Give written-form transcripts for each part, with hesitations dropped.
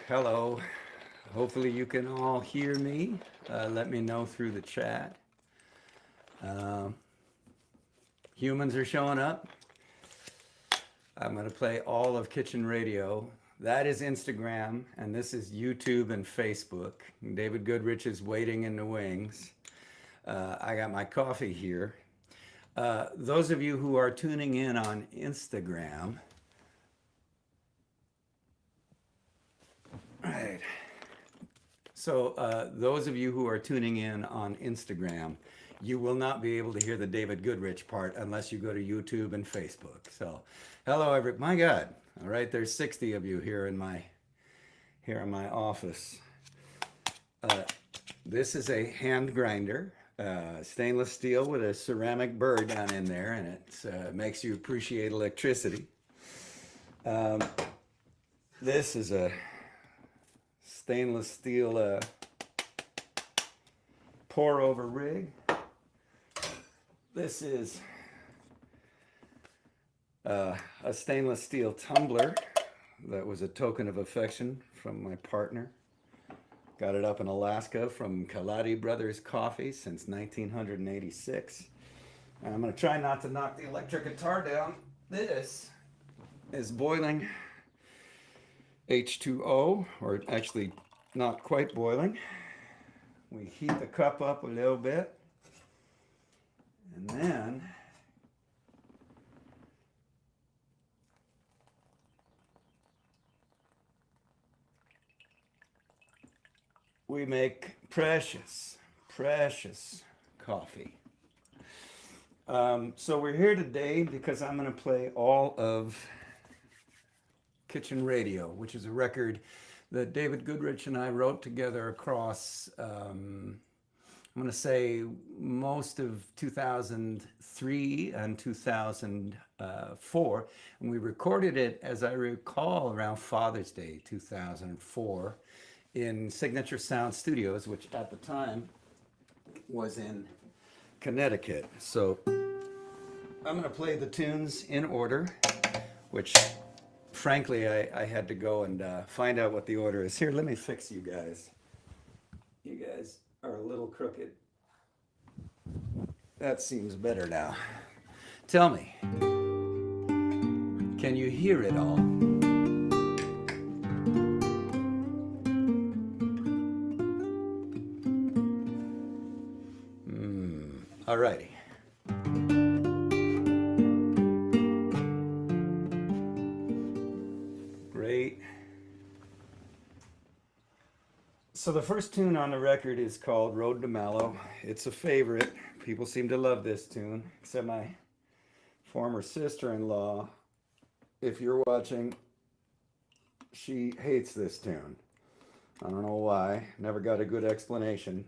Hello. Hopefully you can all hear me. Let me know through the chat. Um, Humans are showing up. I'm going to play all of Kitchen Radio. That is Instagram, and this is YouTube and Facebook. David Goodrich is waiting in the wings. I got my coffee here. Those of you who are tuning in on Instagram, right. So those of you who are tuning in on Instagram, you will not be able to hear the David Goodrich part unless you go to YouTube and Facebook. So, hello, my God! All right, there's 60 of you here in my office. This is a hand grinder, stainless steel with a ceramic burr down in there, and it makes you appreciate electricity. This is a stainless steel pour over rig. This is a stainless steel tumbler that was a token of affection from my partner. Got it up in Alaska from Kaladi Brothers Coffee since 1986. And I'm going to try not to knock the electric guitar down. This is boiling H2O, or actually not quite boiling. We heat the cup up a little bit, and then we make precious coffee. So we're here today because I'm going to play all of Kitchen Radio, which is a record that David Goodrich and I wrote together across, I'm going to say, most of 2003 and 2004. And we recorded it, as I recall, around Father's Day 2004 in Signature Sound Studios, which at the time was in Connecticut. So I'm going to play the tunes in order, which frankly I had to go and find out what the order is. Here, let me fix you guys. You guys are a little crooked. That seems better now. Tell me, can you hear it all? Alrighty. Great. So the first tune on the record is called Road to Mallow. It's a favorite. People seem to love this tune, except my former sister-in-law. If you're watching, she hates this tune. I don't know why. Never got a good explanation.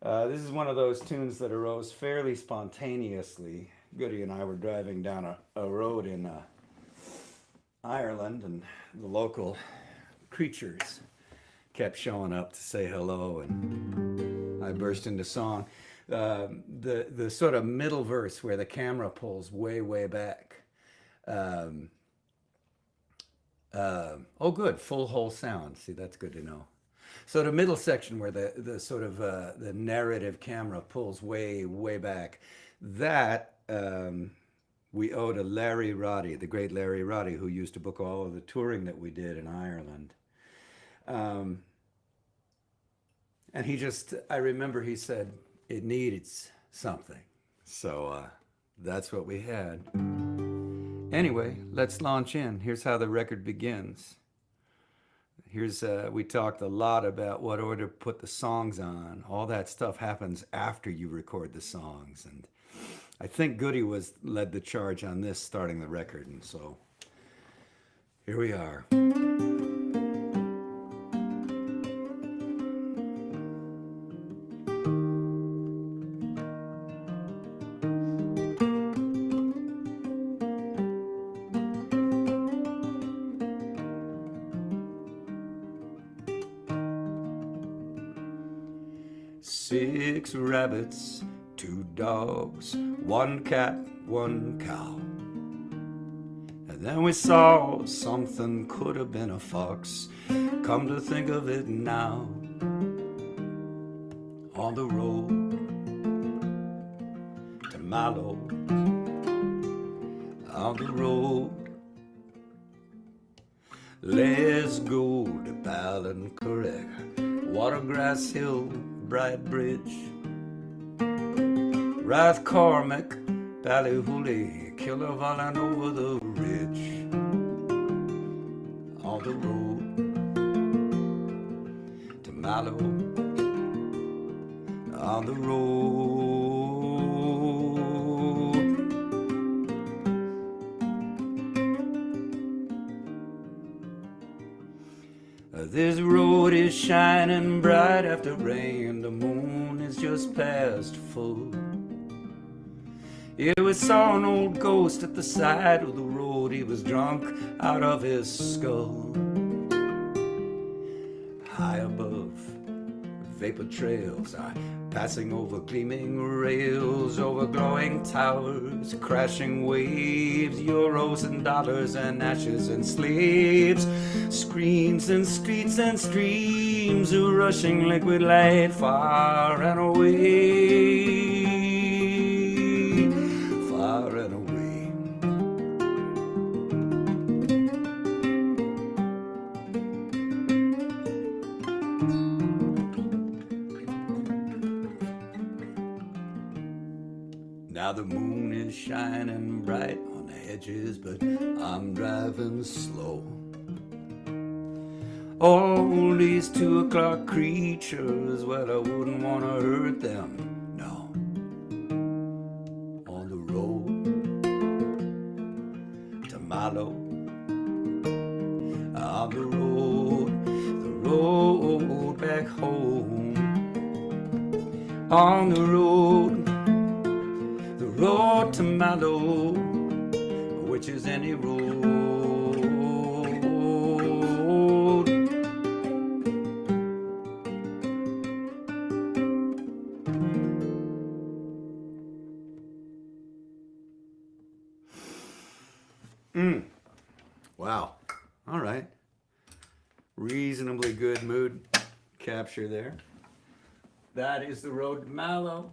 This is one of those tunes that arose fairly spontaneously. Goody and I were driving down a road in Ireland, and the local creatures kept showing up to say hello, and I burst into song. The sort of middle verse where the camera pulls way back. Oh, good, full whole sound. See, that's good to know. So the middle section where the sort of the narrative camera pulls way back, that we owe to Larry Roddy, the great Larry Roddy, who used to book all of the touring that we did in Ireland. And I remember he said it needs something. So that's what we had. Anyway, let's launch in. Here's how the record begins. We talked a lot about what order to put the songs on. All that stuff happens after you record the songs. And I think Goody led the charge on this, starting the record. And so here we are. 6 rabbits, 2 dogs, 1 cat, 1 cow. Then we saw something could have been a fox. Come to think of it now, on the road to Mallow, on the road. Let's go to Ballincorreg, Watergrass Hill, Bright Bridge, Rathcormac, Ballyhooly, Killervallen over the ridge, on the road to Mallow, on the road. This road is shining bright after rain, the moon is just past full. Yeah, we saw an old ghost at the side of the road, he was drunk out of his skull. High above, vapor trails are passing over gleaming rails, over glowing towers, crashing waves, euros and dollars and ashes and slaves, screens and streets and streams of rushing liquid light, far and away, far and away. Now the moon is shining bright on the hedges, but I'm driving slow. All these 2 o'clock creatures, well, I wouldn't want to hurt them, no. On the road to Mallow, on the road back home, on the road to Mallow, which is any road. Wow. All right. Reasonably good mood capture there. That is the road to Mallow.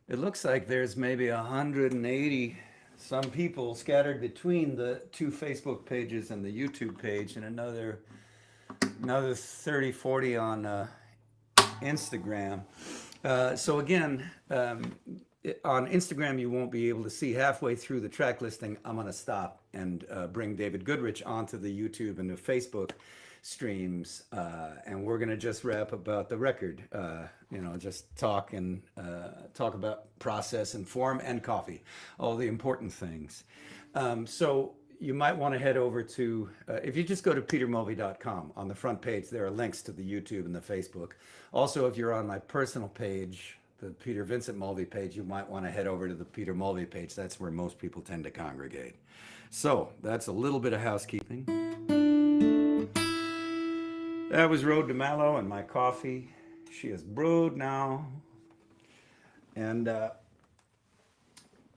It looks like there's maybe 180 some people scattered between the 2 Facebook pages and the YouTube page, and another 30, 40 on Instagram. So again, on Instagram you won't be able to see. Halfway through the track listing, I'm going to stop and bring David Goodrich onto the YouTube and the Facebook streams, and we're gonna just rap about the record, just talk about process and form and coffee, all the important things. So you might want to head over to, if you just go to petermulvey.com, on the front page there are links to the YouTube and the Facebook. Also, if you're on my personal page, the Peter Vincent Mulvey page, you might want to head over to the Peter Mulvey page. That's where most people tend to congregate. So that's a little bit of housekeeping. That was Road to Mallow, and my coffee, she is brewed now. And,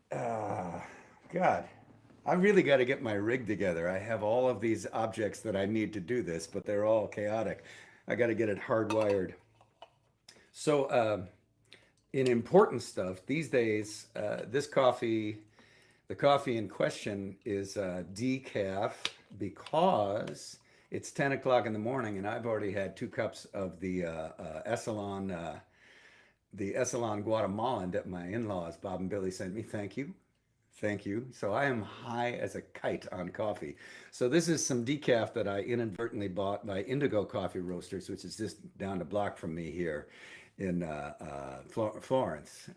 God, I really got to get my rig together. I have all of these objects that I need to do this, but they're all chaotic. I got to get it hardwired. So, in important stuff, these days, this coffee, the coffee in question is decaf, because it's 10 o'clock in the morning, and I've already had 2 cups of the Essalon Guatemalan that my in-laws, Bob and Billy, sent me. Thank you. Thank you. So I am high as a kite on coffee. So this is some decaf that I inadvertently bought by Indigo Coffee Roasters, which is just down the block from me here in Florence.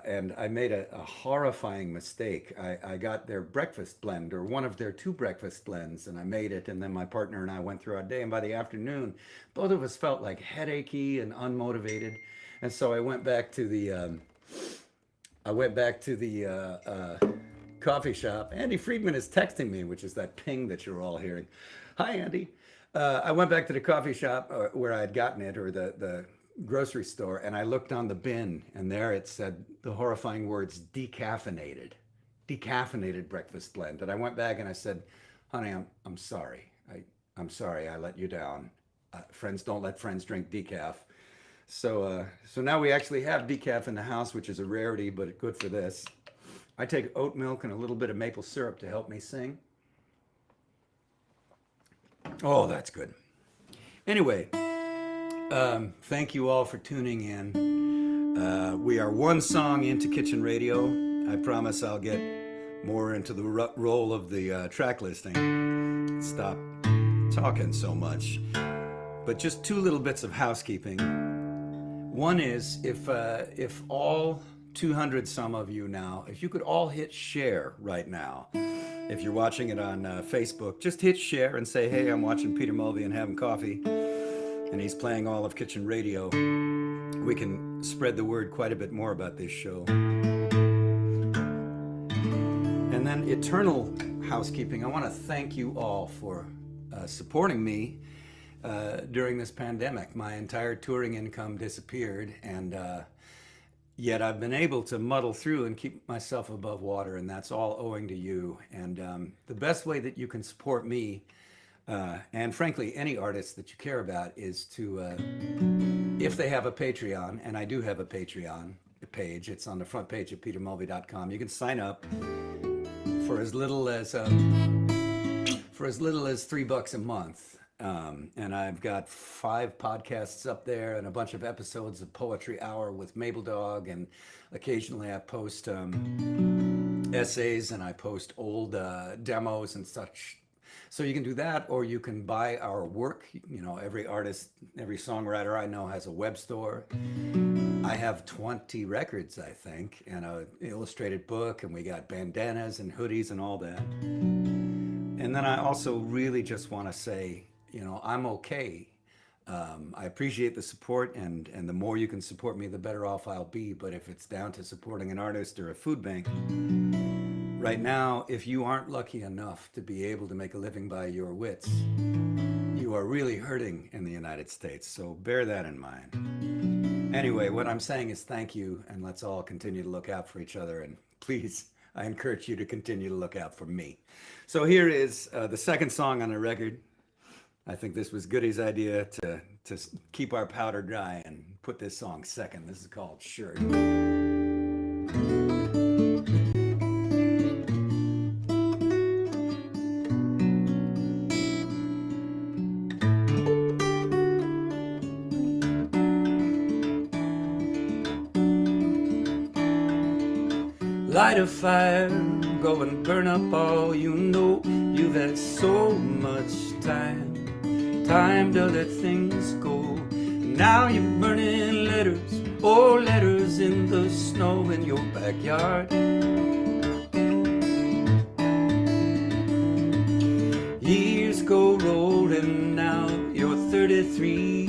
And I made a horrifying mistake. I got their breakfast blend, or one of their 2 breakfast blends, and I made it, and then my partner and I went through our day, and by the afternoon, both of us felt like headachy and unmotivated. And so I went back to the coffee shop. Andy Friedman is texting me, which is that ping that you're all hearing. Hi, Andy. I went back to the coffee shop where I had gotten it, or the grocery store, and I looked on the bin, and there it said the horrifying words decaffeinated breakfast blend. And I went back and I said, honey, I'm sorry. I'm sorry I let you down. Friends don't let friends drink decaf. So now we actually have decaf in the house, which is a rarity, but good for this. I take oat milk and a little bit of maple syrup to help me sing. Oh, that's good. Anyway, thank you all for tuning in. We are one song into Kitchen Radio. I promise I'll get more into the role of the track listing. Stop talking so much. But just two little bits of housekeeping. One is if all 200 some of you now, if you could all hit share right now. If you're watching it on Facebook, just hit share and say, hey, I'm watching Peter Mulvey and having coffee, and he's playing all of Kitchen Radio. We can spread the word quite a bit more about this show. And then eternal housekeeping. I want to thank you all for supporting me during this pandemic. My entire touring income disappeared, and yet I've been able to muddle through and keep myself above water, and that's all owing to you. And the best way that you can support me, and frankly any artist that you care about, is to, if they have a Patreon, and I do have a Patreon page, it's on the front page of petermulvey.com. You can sign up for as little as $3 a month. And I've got 5 podcasts up there and a bunch of episodes of Poetry Hour with Mabel Dog, and occasionally I post essays and I post old demos and such. So you can do that, or you can buy our work. You know, every artist, every songwriter I know has a web store. I have 20 records, I think, and an illustrated book, and we got bandanas and hoodies and all that. And then I also really just want to say, you know, I'm okay. I appreciate the support, and the more you can support me, the better off I'll be. But if it's down to supporting an artist or a food bank, right now, if you aren't lucky enough to be able to make a living by your wits, you are really hurting in the United States. So bear that in mind. Anyway, what I'm saying is thank you, and let's all continue to look out for each other. And please, I encourage you to continue to look out for me. So here is the second song on the record. I think this was Goody's idea to keep our powder dry and put this song second. This is called Shirt. Light a fire, go and burn up all you know. You've had so much time to let things go. Now you're burning letters, oh, letters in the snow in your backyard. Years go rolling, now you're 33.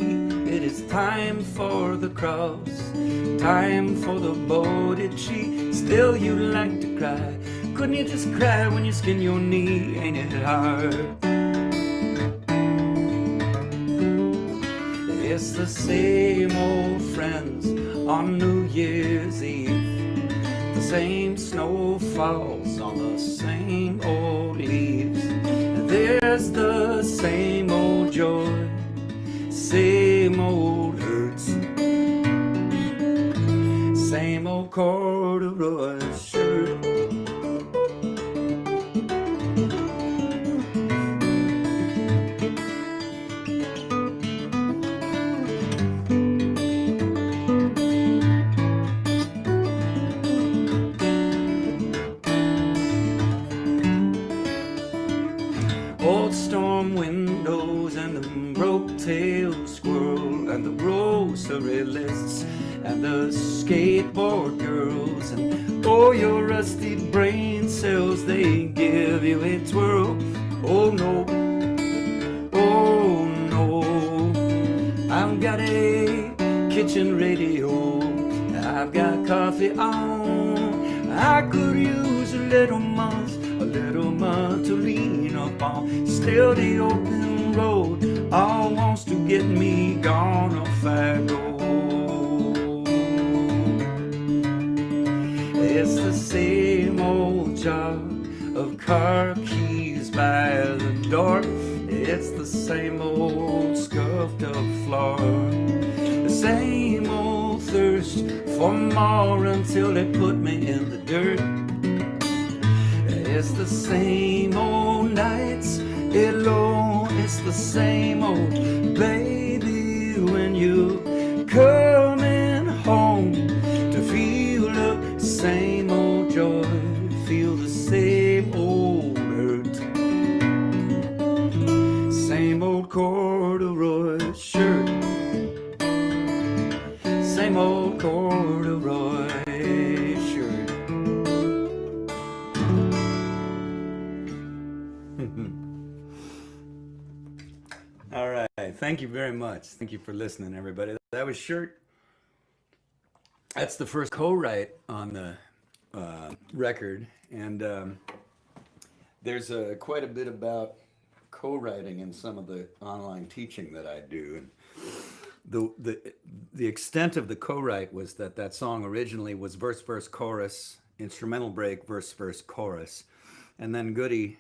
It is time for the cross, time for the boated tree. Still you like to cry. Couldn't you just cry when you skin your knee? Ain't it hard? It's the same old friends on New Year's Eve. The same snow falls on the same old leaves. There's the same old joy, same old hurts, same old corduroy shirt. Old storm windows and the broke-tailed squirrel and the grocery lists and the skateboard girls and oh, your rusty brain cells, they give you a twirl. Oh no, I've got a kitchen radio, I've got coffee on. I could use a little month to lean upon. Still the open road all wants to get me gone off I go. It's the same old job of car keys by the door. It's the same old scuffed up floor. The same old thirst for more until they put me in the dirt. It's the same old nights alone. It's the same old baby when you coming home to feel the same old joy, feel the same old hurt. Same old corduroy shirt, same old corduroy shirt. All right, thank you very much. Thank you for listening, everybody. That was Shirt. That's the first co-write on the record, and there's quite a bit about co-writing in some of the online teaching that I do. And the extent of the co-write was that song originally was verse, verse, chorus, instrumental break, verse, verse, chorus, and then Goody,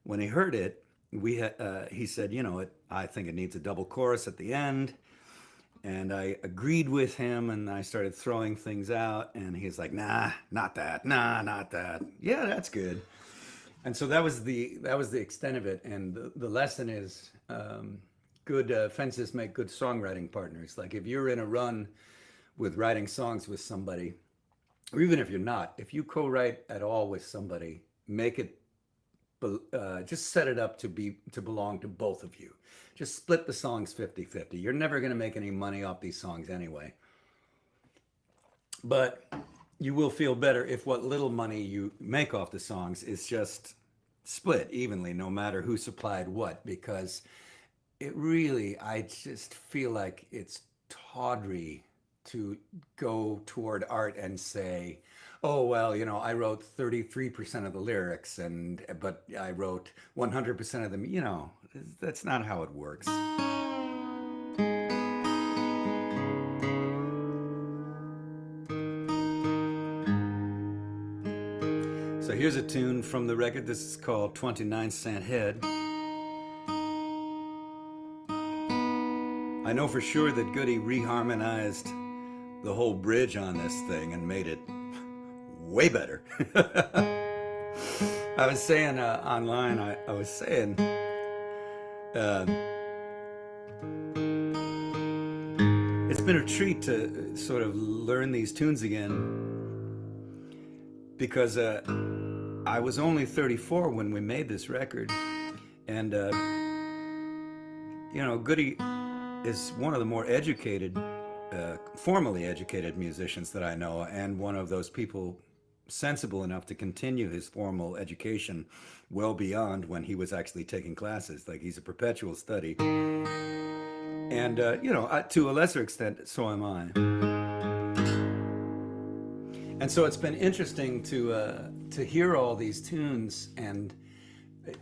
when he heard it, he said, you know, I think it needs a double chorus at the end. And I agreed with him, and I started throwing things out, and he's like, nah, not that, nah, not that. Yeah, that's good. And so that was the extent of it. And the lesson is good fences make good songwriting partners. Like if you're in a run with writing songs with somebody, or even if you're not, if you co-write at all with somebody, make it just set it up to belong to both of you. Just split the songs 50-50. You're never going to make any money off these songs anyway. But you will feel better if what little money you make off the songs is just split evenly, no matter who supplied what, because it really, I just feel like it's tawdry to go toward art and say, oh, well, you know, I wrote 33% of the lyrics, but I wrote 100% of them. You know, that's not how it works. So here's a tune from the record. This is called 29-Cent Head. I know for sure that Goody reharmonized the whole bridge on this thing and made it way better. I was saying online, I was saying it's been a treat to sort of learn these tunes again, because I was only 34 when we made this record, and you know, Goody is one of the more educated, formally educated musicians that I know, and one of those people sensible enough to continue his formal education well beyond when he was actually taking classes. Like, he's a perpetual study. And, you know, to a lesser extent, so am I. And so it's been interesting to hear all these tunes, and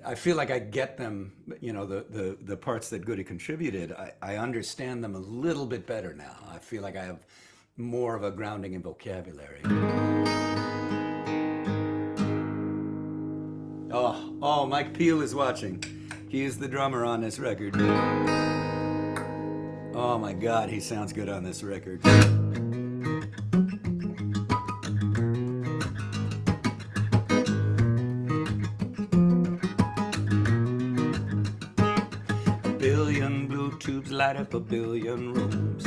I feel like I get them, you know, the parts that Goody contributed. I understand them a little bit better now. I feel like I have more of a grounding in vocabulary. Oh, Mike Peel is watching. He is the drummer on this record. Oh my God, he sounds good on this record. A billion blue tubes light up a billion rooms.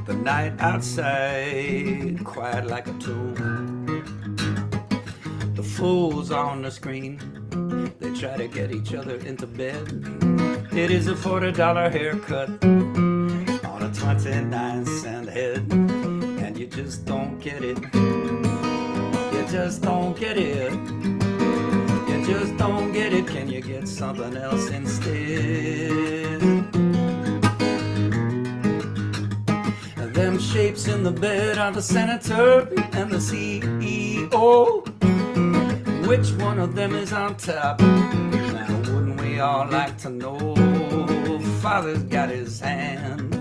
The night outside, quiet like a tomb. The fools on the screen, they try to get each other into bed. It is a $40 haircut on a 29-cent head, and you just don't get it. You just don't get it. You just don't get it. Can you get something else instead? Them shapes in the bed are the senator and the CEO. Which one of them is on top? Now wouldn't we all like to know? Father's got his hand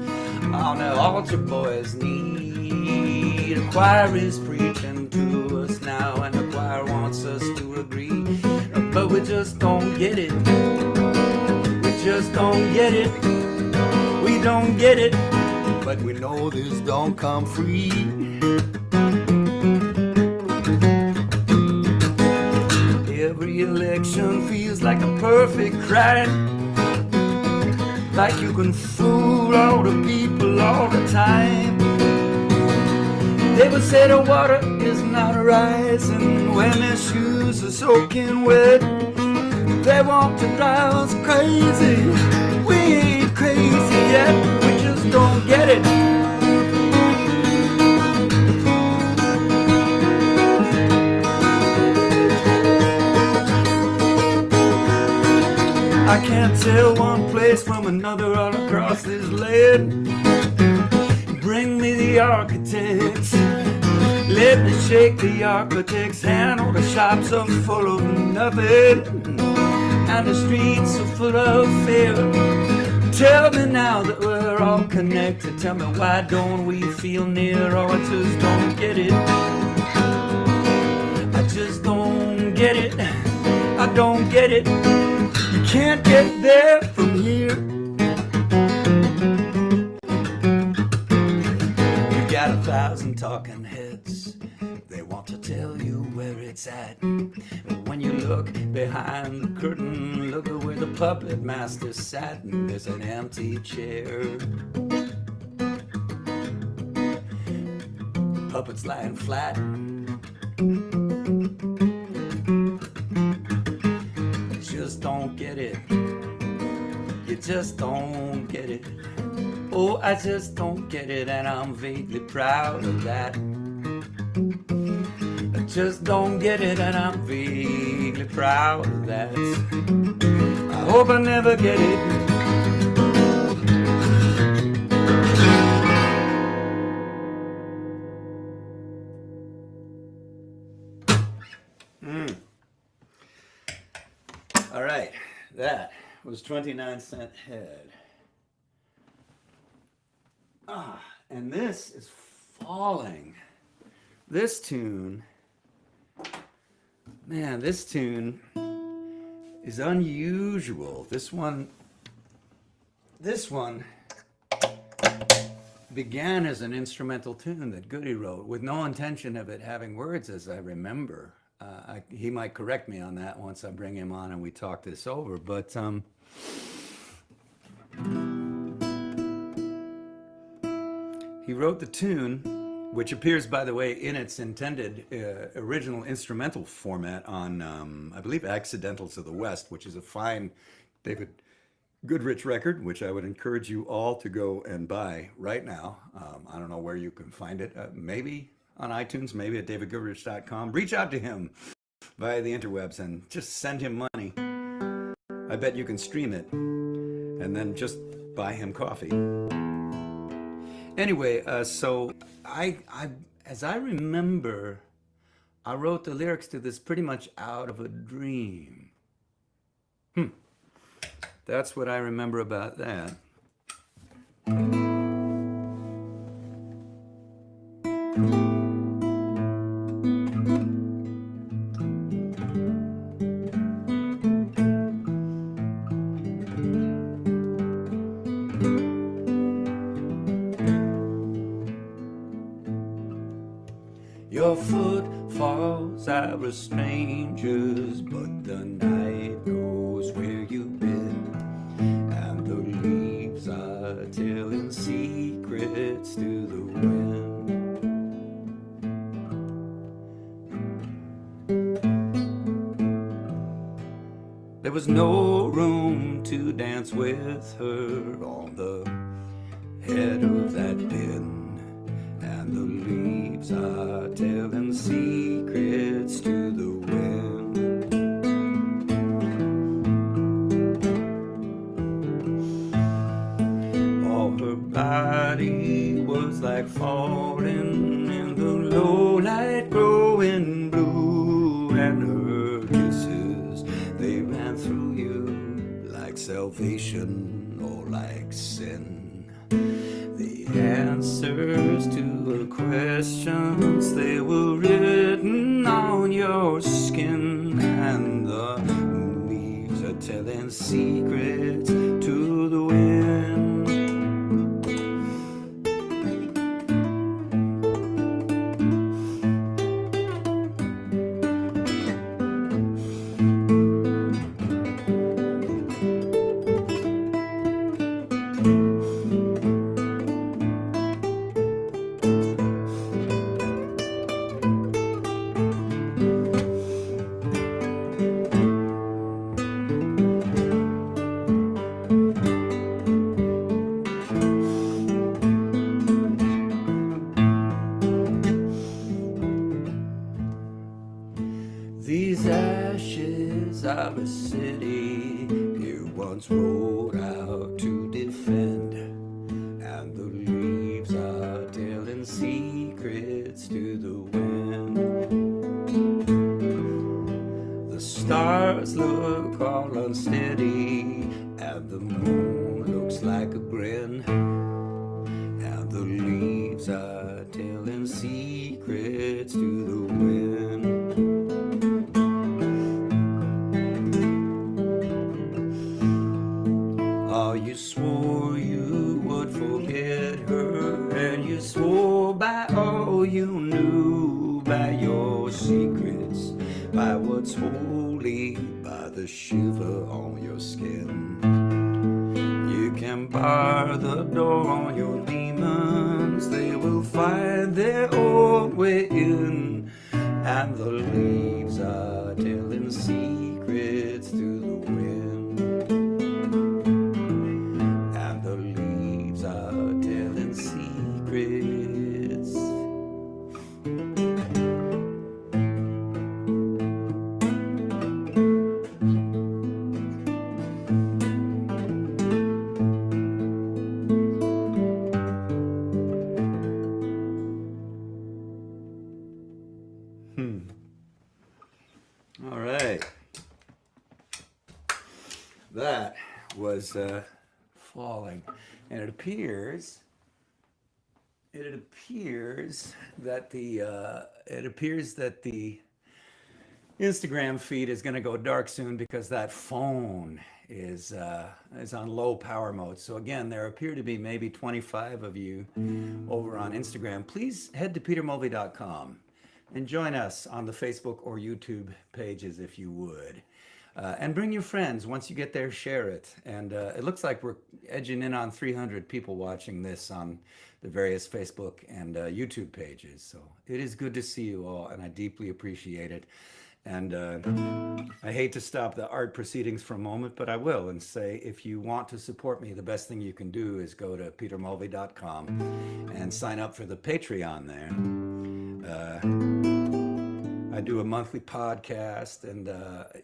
on the altar boy's knee. the choir is preaching to us now, and the choir wants us to agree, but we just don't get it. We just don't get it. We don't get it, but we know this don't come free. Every election feels like a perfect crime, like you can fool all the people all the time. They would say the water is not rising when their shoes are soaking wet. They want to drive us crazy. We ain't crazy yet, we just don't get it. I can't tell one place from another all across this land. Bring me the architects. Let me shake the architect's hand. All the shops are full of nothing, and the streets are full of fear. Tell me now that we're all connected. Tell me, why don't we feel near? Oh, I just don't get it. I just don't get it. I don't get it. You can't get there from here. You got 1,000 talking heads. They want to tell you where it's at. But when you look behind the curtain, look at where the puppet master sat, and there's an empty chair. Puppet's lying flat. Just don't get it. You just don't get it. Oh, I just don't get it, and I'm vaguely proud of that. I just don't get it, and I'm vaguely proud of that. I hope I never get it. All right, that was 29-cent head. And this is Falling. This tune, man, this tune is unusual. This one began as an instrumental tune that Goody wrote with no intention of it having words, as I remember. He might correct me on that once I bring him on and we talk this over, but he wrote the tune, which appears, by the way, in its intended original instrumental format on, I believe, Accidentals of the West, which is a fine David Goodrich record, which I would encourage you all to go and buy right now. I don't know where you can find it. Maybe on iTunes, maybe at davidgoodrich.com. Reach out to him via the interwebs and just send him money. I bet you can stream it and then just buy him coffee. Anyway, so as I remember, I wrote the lyrics to this pretty much out of a dream. That's what I remember about that. Your footfalls are a stranger's, but the night knows where you've been, and the leaves are telling secrets to the wind. There was no room to dance with her on the head of that pin, and the leaves are telling secrets to the wind. All her body was like falling in the low light, growing blue, and her kisses, they ran through you like salvation or like sin. They answers to the questions, they were written on your skin, and the leaves are telling secrets to the wind. These ashes of a city you once rode out to defend, and the leaves are telling secrets to the wind. The stars look all unsteady, and the moon looks like a grin, and the leaves are telling secrets to the wind. Oh, you swore you would forget her, and you swore by all you knew, by your secrets, by what's holy, by the shiver on your skin. You can bar the door on your demons, they will find their own way in, and the leaves are telling secrets to the wind. Secrets. All right. That was Falling, and it appears that the Instagram feed is going to go dark soon because that phone is on low power mode. So again, there appear to be maybe 25 of you over on Instagram. Please head to petermulvey.com and join us on the Facebook or YouTube pages if you would. And bring your friends. Once you get there, share it. And it looks like we're edging in on 300 people watching this on the various Facebook and YouTube pages. So it is good to see you all, and I deeply appreciate it. And I hate to stop the art proceedings for a moment, but I will, and say if you want to support me, the best thing you can do is go to petermulvey.com and sign up for the Patreon there. I do a monthly podcast, and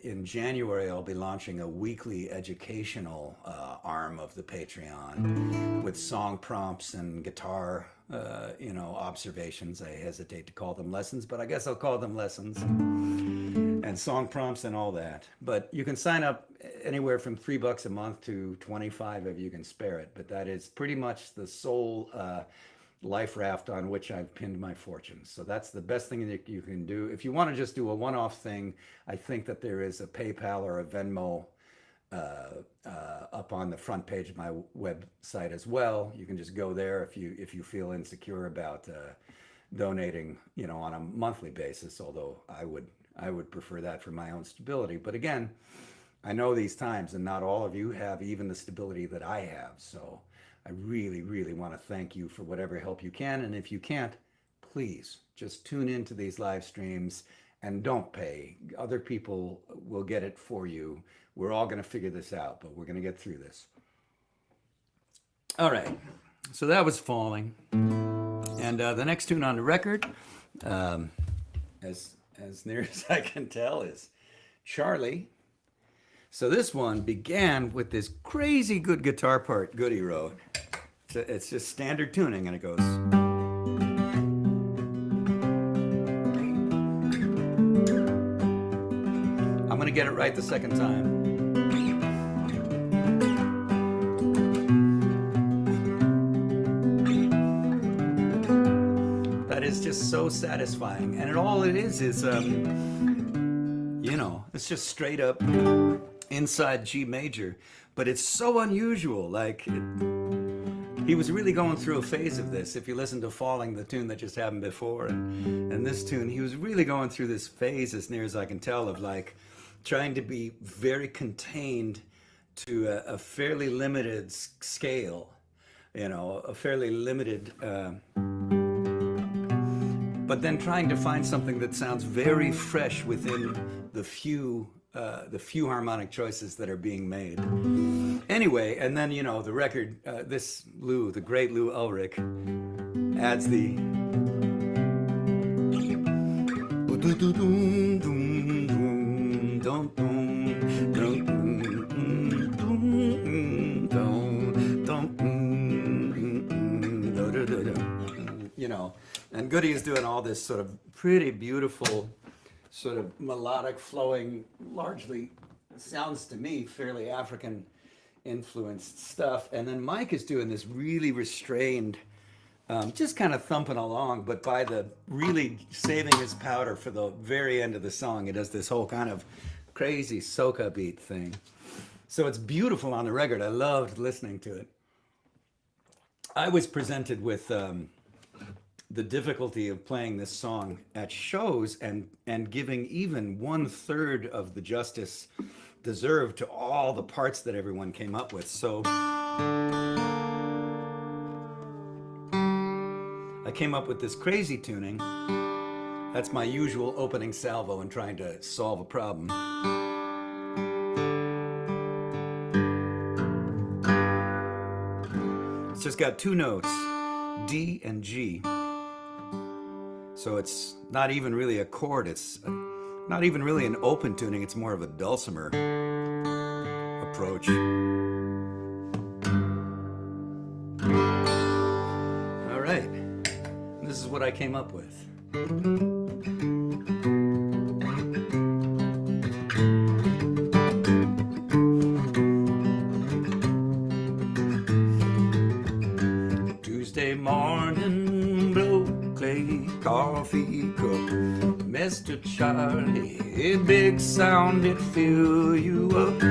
in January I'll be launching a weekly educational arm of the Patreon with song prompts and guitar, observations. I hesitate to call them lessons, but I guess I'll call them lessons, and song prompts and all that. But you can sign up anywhere from $3 a month to 25 if you can spare it. But that is pretty much the sole life raft on which I've pinned my fortunes. So that's the best thing that you can do. If you want to just do a one-off thing, I think that there is a PayPal or a Venmo up on the front page of my website as well. You can just go there if you feel insecure about donating, on a monthly basis. Although I would prefer that for my own stability. But again, I know these times, and not all of you have even the stability that I have. So I really, really want to thank you for whatever help you can. And if you can't, please just tune into these live streams and don't pay. Other people will get it for you. We're all going to figure this out, but we're going to get through this. All right. So that was Falling. And the next tune on the record, as near as I can tell, is Charlie. So this one began with this crazy good guitar part Goody wrote. It's just standard tuning, and it goes. I'm going to get it right the second time. that is just so satisfying. And all it is, you know, it's just straight up inside G major, but it's so unusual. Like, he was really going through a phase of this. If you listen to Falling, the tune that just happened before, and this tune, he was really going through this phase, as near as I can tell, of like trying to be very contained to a fairly limited scale, you know, a fairly limited, but then trying to find something that sounds very fresh within the few harmonic choices that are being made. Anyway, and then, you know, the record, this Lou, the great Lou Ulrich, adds the you know, and Goody is doing all this sort of pretty beautiful, sort of melodic, flowing, largely sounds to me fairly African influenced stuff. And then Mike is doing this really restrained, just kind of thumping along, but by the really saving his powder for the very end of the song, he does this whole kind of crazy soca beat thing. So it's beautiful on the record. I loved listening to it. I was presented with the difficulty of playing this song at shows and giving even 1/3 of the justice deserved to all the parts that everyone came up with. So I came up with this crazy tuning. That's my usual opening salvo in trying to solve a problem. It's just got 2 notes, D and G. So it's not even really a chord, it's not even really an open tuning, it's more of a dulcimer approach. All right, this is what I came up with. Tuesday morning, blow clay coffee cup, Mr. Charlie, a big sound it fill you up.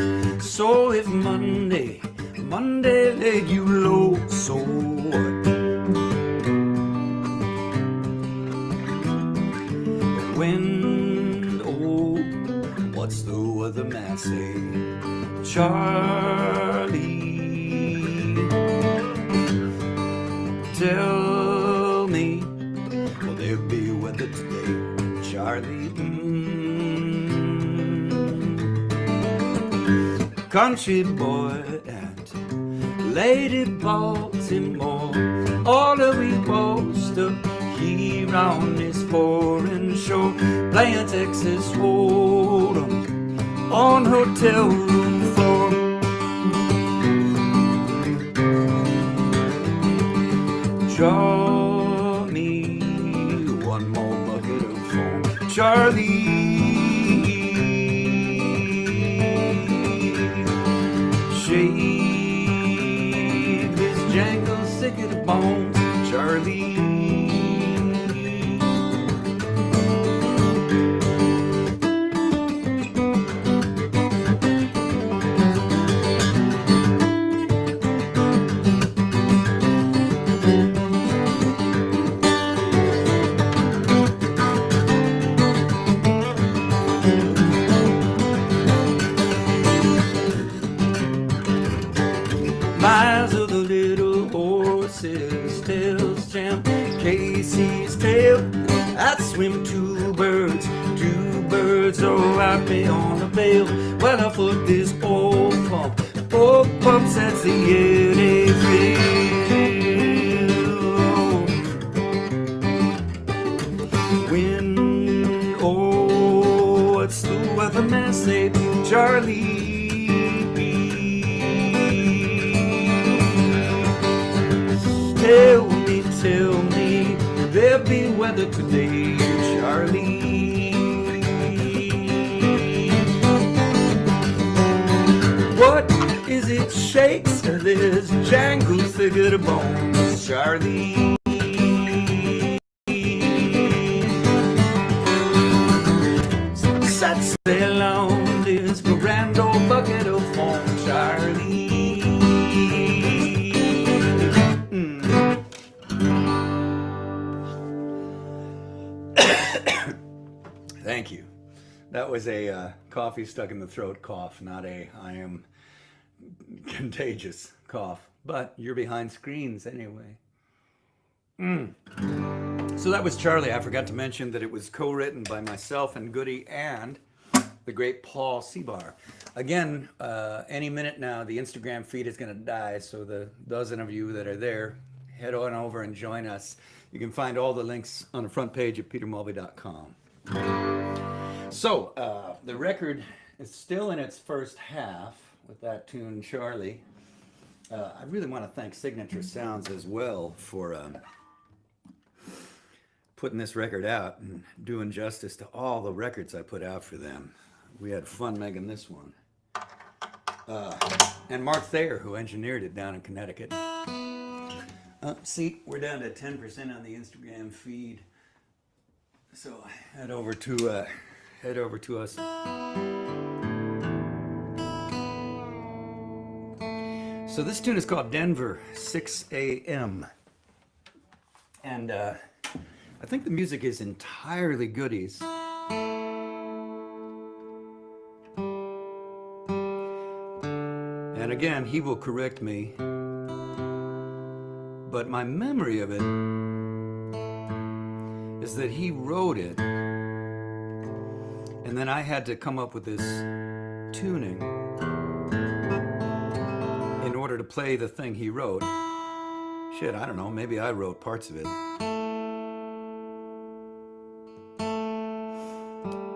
So if Monday laid you low, so what? Wind, oh, what's the weatherman say? Charlie, tell me, will there be weather today? Charlie, country boy and Lady Baltimore, all of we boast up here on this foreign shore, playing Texas Hold'em on hotel room floor. Draw me one more bucket of foam, Charlie. Shave his jangle sick of the bones, Charlie. Miles of the little horse's tails jam Casey's tail. I'd swim 2 birds, oh, I'd be on the bail. Well, I put this old pump sets the air they feel. Wind, oh, what's the weatherman say? Charlie. Tell me, will there be weather today, Charlie? What is it shakes this jangle figure of bones, Charlie? Thank you. That was a coffee stuck in the throat cough, not a I am contagious cough. But you're behind screens anyway. So that was Charlie. I forgot to mention that it was co-written by myself and Goody and the great Paul Seabar. Again, any minute now, the Instagram feed is going to die. So the dozen of you that are there, head on over and join us. You can find all the links on the front page at petermulvey.com. So the record is still in its first half with that tune, Charlie. I really want to thank Signature Sounds as well for putting this record out and doing justice to all the records I put out for them. We had fun making this one. And Mark Thayer, who engineered it down in Connecticut. See, we're down to 10% on the Instagram feed. So head over to us. So this tune is called Denver 6 a.m. And I think the music is entirely Goody's. And again, he will correct me, but my memory of it is that he wrote it, and then I had to come up with this tuning in order to play the thing he wrote. Shit, I don't know, maybe I wrote parts of it.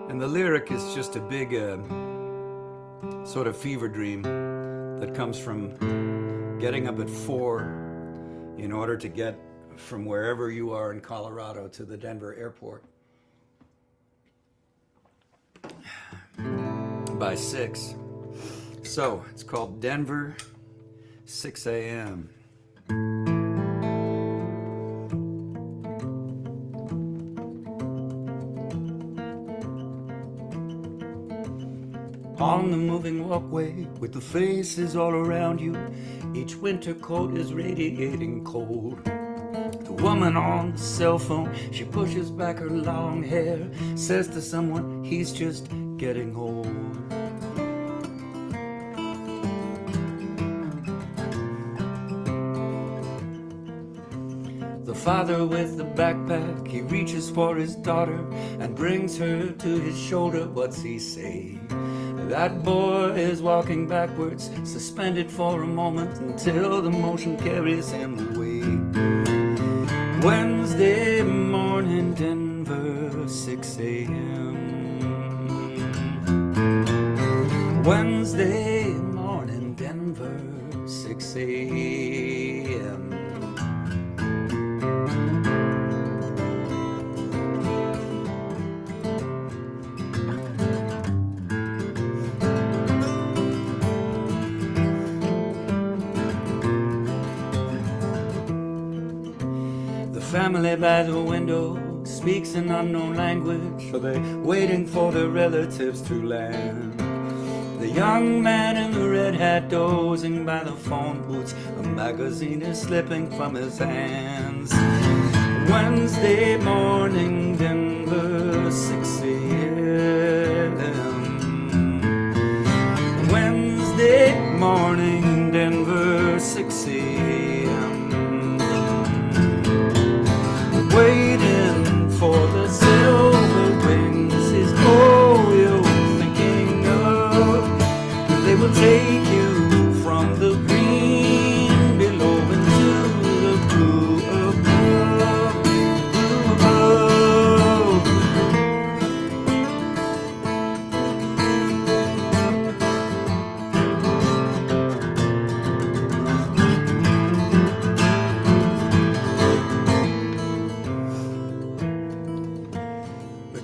And the lyric is just a big sort of fever dream that comes from getting up at 4 in order to get from wherever you are in Colorado to the Denver airport by 6. So it's called Denver 6 a.m. On the moving walkway with the faces all around you, each winter coat is radiating cold. The woman on the cell phone, she pushes back her long hair, says to someone, he's just getting old. The father with the backpack, he reaches for his daughter and brings her to his shoulder. What's he say? That boy is walking backwards, suspended for a moment until the motion carries him away. Wednesday morning, Denver, 6 a.m. Wednesday morning, Denver, 6 a.m. Family by the window speaks an unknown language. Are they waiting for their relatives to land? The young man in the red hat dozing by the phone booths. A magazine is slipping from his hands. Wednesday morning, Denver, 6 a.m. Wednesday morning, Denver, 6 a.m. Waiting for the silver wings is all you're thinking of. They will take you from the green below into the blue above.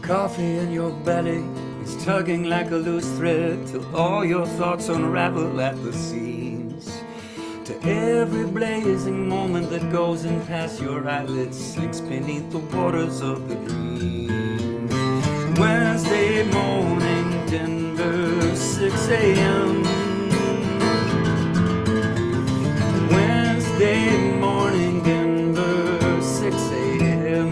Coffee in your belly is tugging like a loose thread till all your thoughts unravel at the seams. To every blazing moment that goes and past your eyelids sinks beneath the waters of the dream. Wednesday morning, Denver, 6 a.m. Wednesday morning, Denver, 6 a.m.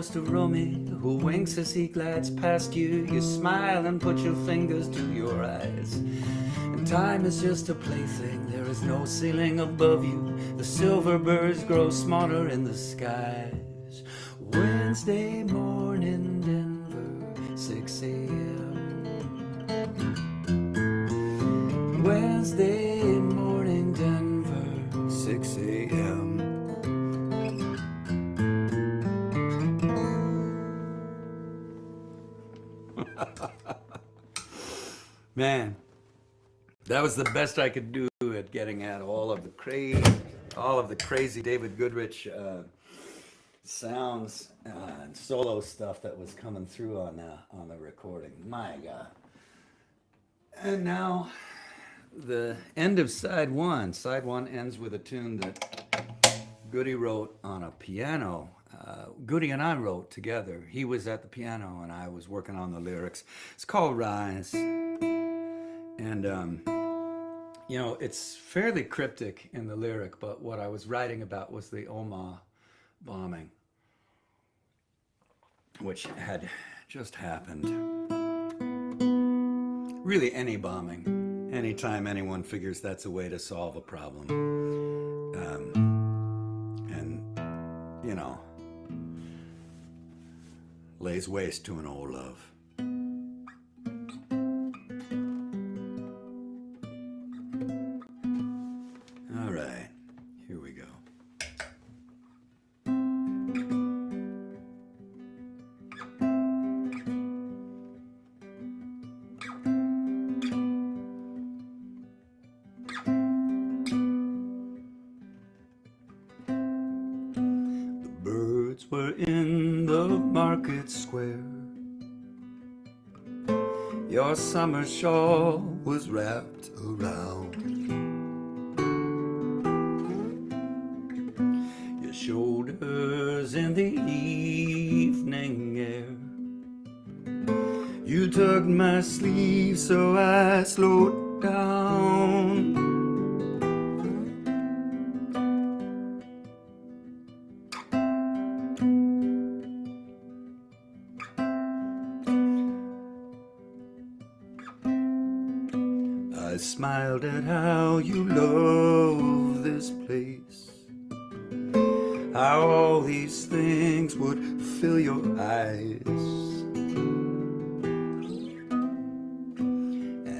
ghost of Romy who winks as he glides past you. You smile and put your fingers to your eyes. And time is just a plaything, there is no ceiling above you. The silver birds grow smaller in the skies. Wednesday morning, Denver, 6 a.m. Wednesday morning, Denver, 6 a.m. Man, that was the best I could do at getting at all of the crazy David Goodrich sounds and solo stuff that was coming through on the recording. My God! And now the end of side one. Side one ends with a tune that Goody wrote on a piano. Goody and I wrote together. He was at the piano and I was working on the lyrics. It's called Rise. And, you know, it's fairly cryptic in the lyric, but what I was writing about was the Omagh bombing, which had just happened. Really, any bombing, anytime anyone figures that's a way to solve a problem. And, you know, lays waste to an old love. All right, here we go. The birds were in the market square. Your summer shawl was wrapped around your shoulders in the evening air. You tugged my sleeve so I slowed down. I smiled at how you love this place, how all these things would fill your eyes.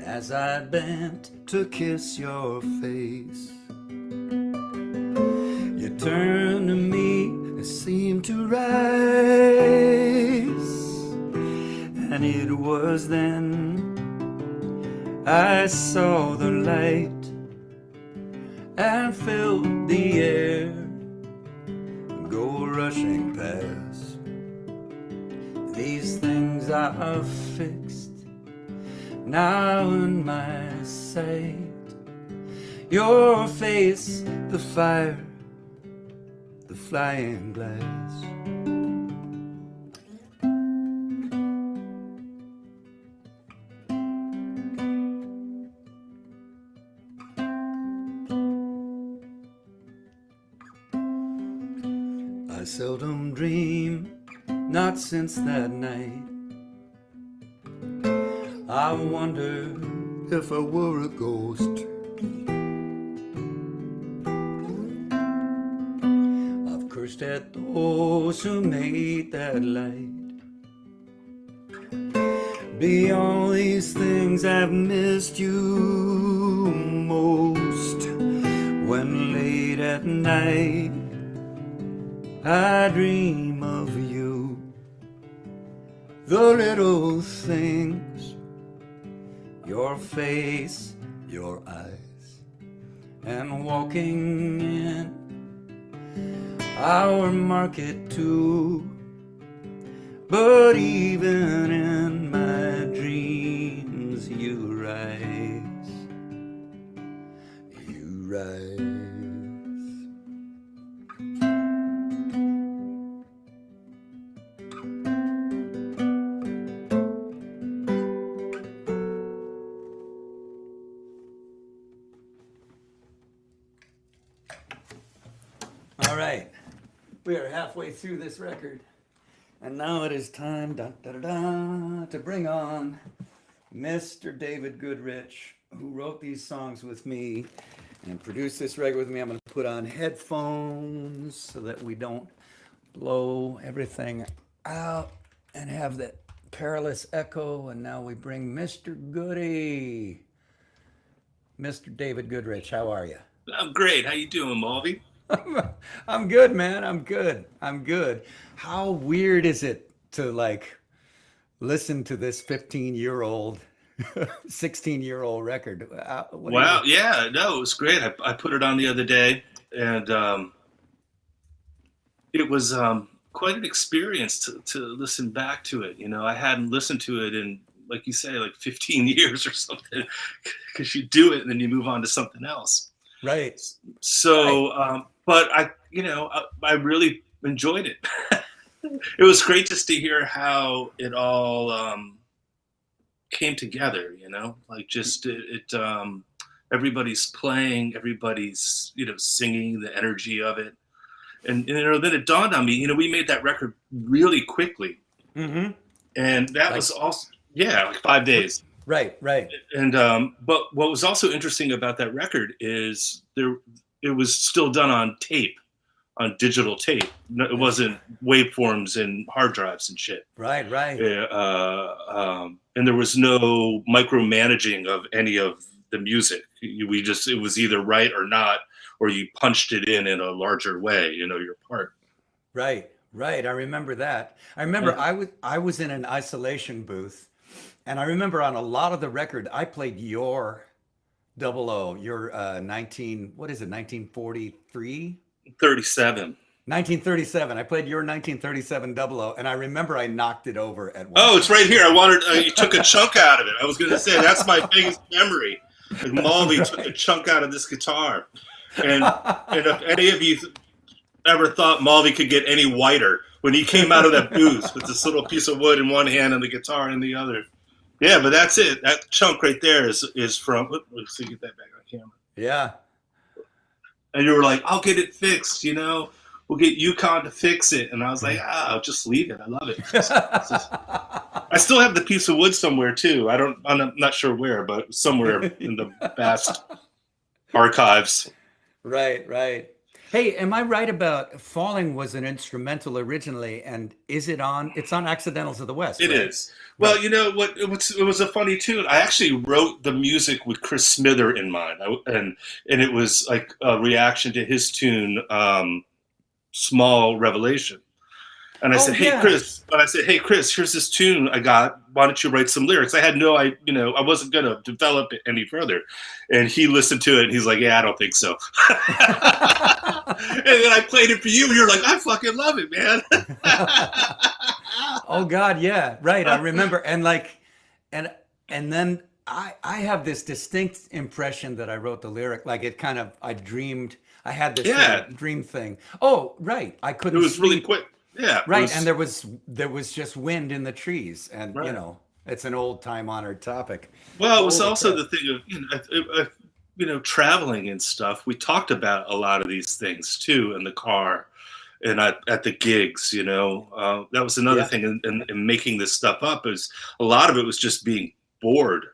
As I bent to kiss your face, you turned to me and seemed to rise. And it was then I saw the light and felt the air go rushing past. These things are fixed now in my sight. Your face, the fire, the flying glass. I seldom dream, not since that night. I wonder if I were a ghost. I've cursed at those who made that light. Beyond these things I've missed you most. When late at night I dream of you, the little things, your face, your eyes, and walking in our market too. But even in my dreams you rise, you rise. All right, we are halfway through this record, And now it is time to bring on Mr. David Goodrich, who wrote these songs with me and produced this record with me. I'm going to put on headphones so that we don't blow everything out and have that perilous echo. And now we bring Mr. Goody. Mr. David Goodrich, how are you? I'm great. How you doing, Mulvey? I'm good, man. I'm good. I'm good. How weird is it to like listen to this 15-year-old, 16-year-old record? What are you? Wow. Yeah. No, it was great. I put it on the other day, and it was quite an experience to listen back to it. You know, I hadn't listened to it in, like you say, like 15 years or something, because you do it and then you move on to something else. Right. Right. So, but I really enjoyed it. It was great just to hear how it all came together. You know, like just everybody's playing, everybody's singing, the energy of it, and then it dawned on me. You know, we made that record really quickly, Mm-hmm. and that Like, was also like 5 days. right, right. And but what was also interesting about that record is it was still done on tape, on digital tape. It wasn't waveforms and hard drives and shit. Right, right. And there was no micromanaging of any of the music. It was either right or not, or you punched it in a larger way. You know, your part. Right, right. I remember that. I remember I was in an isolation booth, and I remember on a lot of the record I played your double O, your 19, what is it, 1943? 37. 1937. I played your 1937 double O, and I remember I knocked it over at one Oh, it's right point. here. I wanted you took a chunk out of it. I was going to say that's my biggest memory. Like Mulvey took a chunk out of this guitar, and if any of you ever thought Mulvey could get any whiter when he came out of that booth with this little piece of wood in one hand and the guitar in the other. Yeah, but that's it. That chunk right there is from. Let's see, get that back on camera. Yeah. And you were like, "I'll get it fixed." You know, we'll get UConn to fix it. And I was like, I'll just leave it. I love it. I still have the piece of wood somewhere too. I'm not sure where, but somewhere in the vast archives. Right, right. Hey, am I right about Falling was an instrumental originally, and is it on? It's on Accidentals of the West, It right? is. Well, Right. you know what? It was a funny tune. I actually wrote the music with Chris Smither in mind, and it was like a reaction to his tune, "Small Revelation." And I Oh said, yeah. Hey Chris, here's this tune I got. Why don't you write some lyrics? I had I wasn't gonna develop it any further. And he listened to it and he's like, yeah, I don't think so. And then I played it for you and you're like, I fucking love it, man. Oh God, yeah, right. I remember, and like, and and then I have this distinct impression that I wrote the lyric, like it kind of I dreamed I had this sort Yeah, of dream thing. Oh, right. I it couldn't was really sleep. quick. Yeah, it Right, and was there was just wind in the trees, and right. it's an old time honored topic. Well, it was Holy also crap. the thing of traveling and stuff. We talked about a lot of these things too in the car and at the gigs. That was another Yeah, thing in making this stuff up. Is a lot of it was just being bored.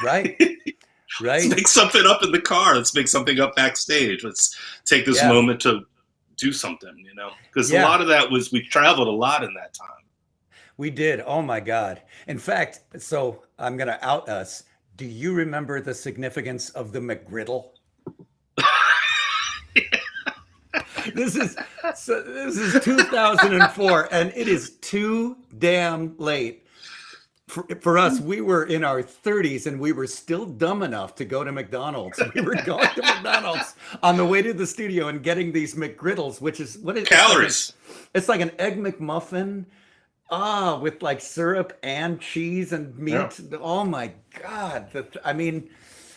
right, Let's right. make something up in the car. Let's make something up backstage. Let's take this Yeah, moment to do something. Because a yeah. lot of that was we traveled a lot in that time. We did. Oh my God. In fact, so I'm gonna out us. Do you remember the significance of the McGriddle? This is 2004, and it is too damn late for us. We were in our 30s, and we were still dumb enough to go to McDonald's. We were going to McDonald's on the way to the studio and getting these McGriddles, which is what is Calories. it's like an egg McMuffin, with like syrup and cheese and Yeah. meat. Oh my God. I mean,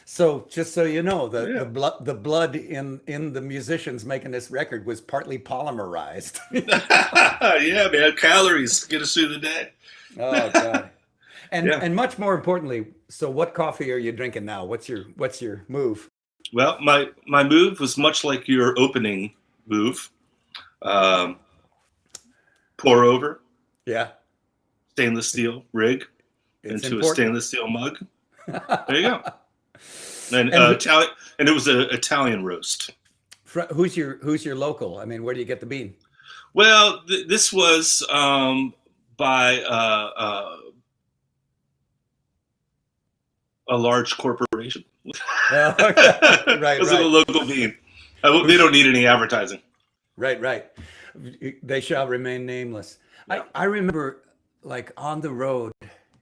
so just so you know, the Yeah. blood in the musicians making this record was partly polymerized. Yeah, man. Calories get us through the day. Oh God. And Yeah. and much more importantly, so what coffee are you drinking now? What's your move? Well, my move was much like your opening move. Um, Pour over. Yeah. stainless steel rig It's into a important. stainless steel mug. There you go. And And Italian, and it was an Italian roast. who's your local? I mean, where do you get the bean? Well, this was by a large corporation. Oh, okay. It Right, was a right. local bean. They don't need any advertising. Right, right. They shall remain nameless. Yeah. I remember like on the road,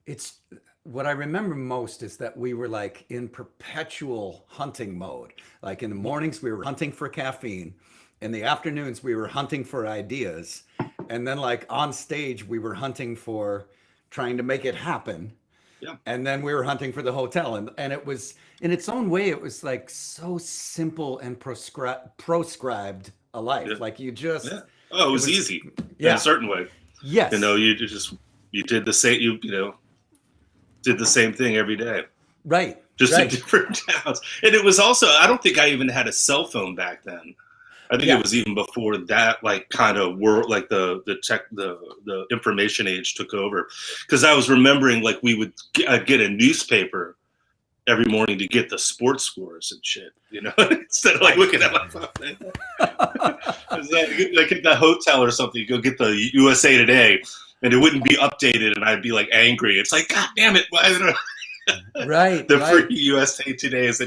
it's what I remember most is that we were like in perpetual hunting mode. Like in the mornings, we were hunting for caffeine. In the afternoons, we were hunting for ideas. And then like on stage, we were hunting for trying to make it happen. Yeah. And then we were hunting for the hotel. And it was in its own way, it was like so simple and proscribed a life. Yeah. Like you just, Yeah. Oh, it was was- easy in yeah. a certain way. Yes. You did the same. Did the same thing every day, Right. just right. in different towns. And it was also, I don't think I even had a cell phone back then. I think Yeah. it was even before that, like kind of world, like the information age took over. Because I was remembering, like we would get a newspaper every morning to get the sports scores and shit, instead of like looking at my phone. Like at the hotel or something, you go get the USA Today, and it wouldn't be updated, and I'd be like angry. It's like, God damn it! Why don't Right. the right. free USA Todays?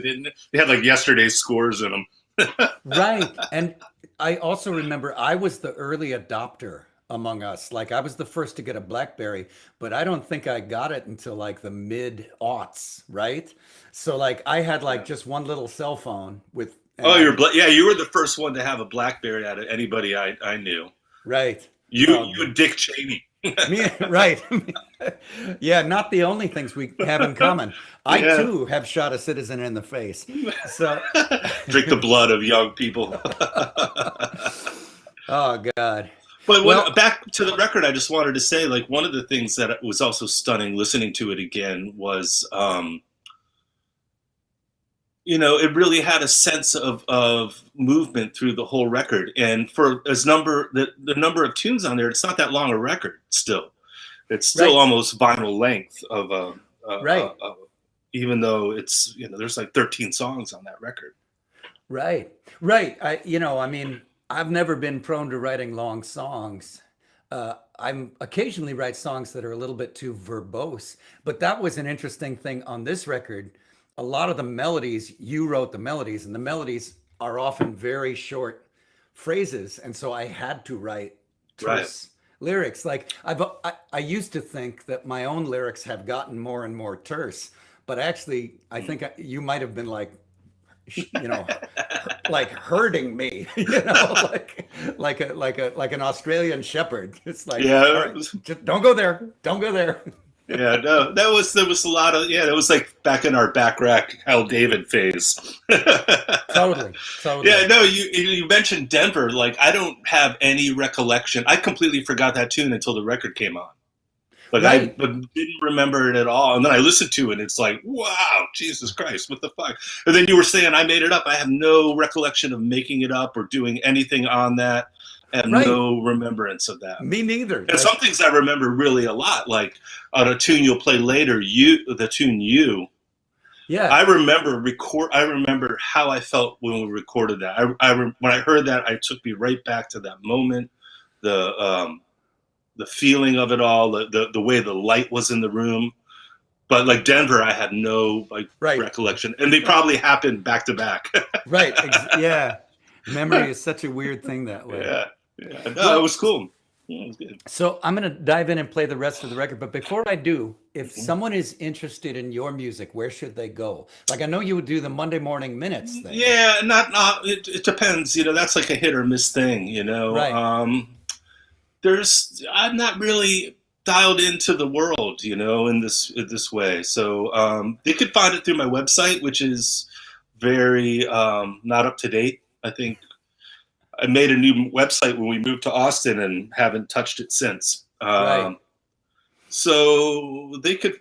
They had like yesterday's scores in them. Right. And I also remember I was the early adopter among us. Like I was the first to get a BlackBerry, but I don't think I got it until like the mid aughts, right? So like I had like just one little cell phone with. Oh, you were the first one to have a BlackBerry out of anybody I knew. Right. You and Dick Cheney. Right. Yeah, not the only things we have in common. I Yeah. too have shot a citizen in the face. So, Drink the blood of young people. oh God. But Well- back to the record, I just wanted to say, like, one of the things that was also stunning listening to it again was, it really had a sense of movement through the whole record. And for the number of tunes on there, it's not that long a record still. It's still Right. almost vinyl length Right. even though it's, there's like 13 songs on that record. Right. Right. I mean, I've never been prone to writing long songs. I'm occasionally write songs that are a little bit too verbose, but that was an interesting thing on this record. A lot of the melodies, you wrote the melodies, and the melodies are often very short phrases, and so I had to write terse lyrics. Like I used to think that my own lyrics have gotten more and more terse, but actually, I think you might have been like, like herding me, like an Australian shepherd. It's like, Yeah. all right, just don't go there, don't go there. Yeah, no, there was a lot of, it was like back in our back rack Hal David phase. Totally. Yeah, no, you mentioned Denver. Like, I don't have any recollection. I completely forgot that tune until the record came on. Like, Right. I didn't remember it at all. And then I listened to it, and it's like, wow, Jesus Christ, what the fuck? And then you were saying I made it up. I have no recollection of making it up or doing anything on that. I have Right. no remembrance of that. Me neither. And some things I remember really a lot, like on a tune you'll play later, the tune "You." Yeah. I remember how I felt when we recorded that. When I heard that, it took me right back to that moment, the feeling of it all, the way the light was in the room. But like Denver, I had no Right. recollection, and they probably happened back to back. Right. Yeah. Memory is such a weird thing that way. Yeah. No, it was cool. Yeah, it was good. So I'm going to dive in and play the rest of the record. But before I do, if someone is interested in your music, where should they go? Like, I know you would do the Monday Morning Minutes thing. Yeah, it depends. That's like a hit or miss thing. Right. I'm not really dialed into the world, in this way. So they could find it through my website, which is very not up to date. I think I made a new website when we moved to Austin and haven't touched it since. Right. So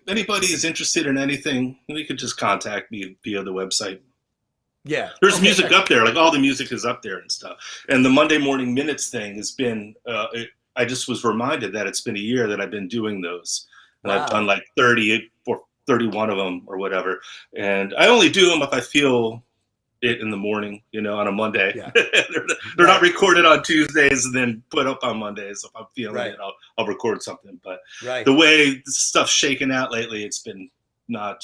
anybody is interested in anything, they could just contact me via the website. Yeah. There's Okay. music up there, like all the music is up there and stuff. And the Monday Morning Minutes thing has been, I just was reminded that it's been a year that I've been doing those. And I've done Wow. like 30 or 31 of them or whatever. And I only do them if I feel it in the morning, on a Monday. Yeah. they're not Right. recorded on Tuesdays and then put up on Mondays. If I'm feeling Right. it, I'll record something. But Right. the way stuff's shaken out lately, it's been not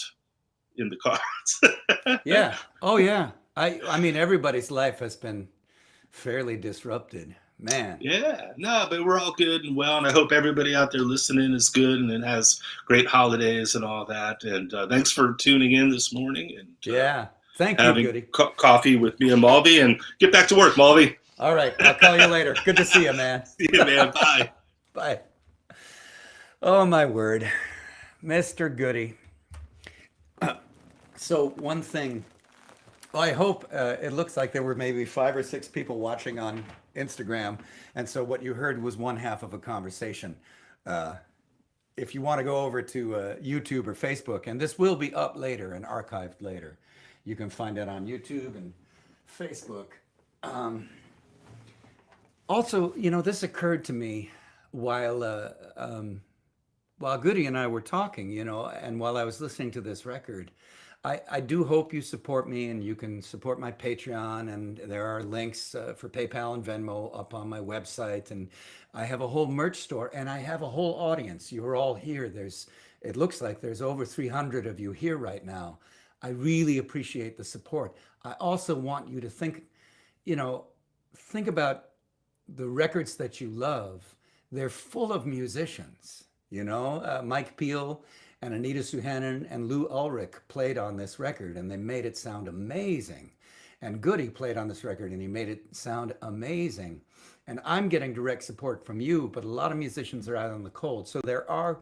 in the cards. Yeah. Oh yeah. I mean everybody's life has been fairly disrupted. Man. Yeah, no, but we're all good and well, and I hope everybody out there listening is good and has great holidays and all that. And thanks for tuning in this morning and Yeah. Thank you, having Goody. coffee with me and Mulvey. And get back to work, Mulvey. All right. I'll call you later. Good to see you, man. See you, man. Bye. Bye. Oh my word. Mr. Goody. So one thing, well, I hope it looks like there were maybe 5 or 6 people watching on Instagram, and so what you heard was one half of a conversation. If you want to go over to YouTube or Facebook, and this will be up later and archived later, you can find it on YouTube and Facebook. Also, this occurred to me while Goody and I were talking, and while I was listening to this record. I do hope you support me, and you can support my Patreon, and there are links for PayPal and Venmo up on my website, and I have a whole merch store, and I have a whole audience. You're all here. It looks like there's over 300 of you here right now. I really appreciate the support. I also want you to think about the records that you love. They're full of musicians, Mike Peel and Anita Suhanen and Lou Ulrich played on this record, and they made it sound amazing. And Goody played on this record, and he made it sound amazing. And I'm getting direct support from you, but a lot of musicians are out in the cold. So there are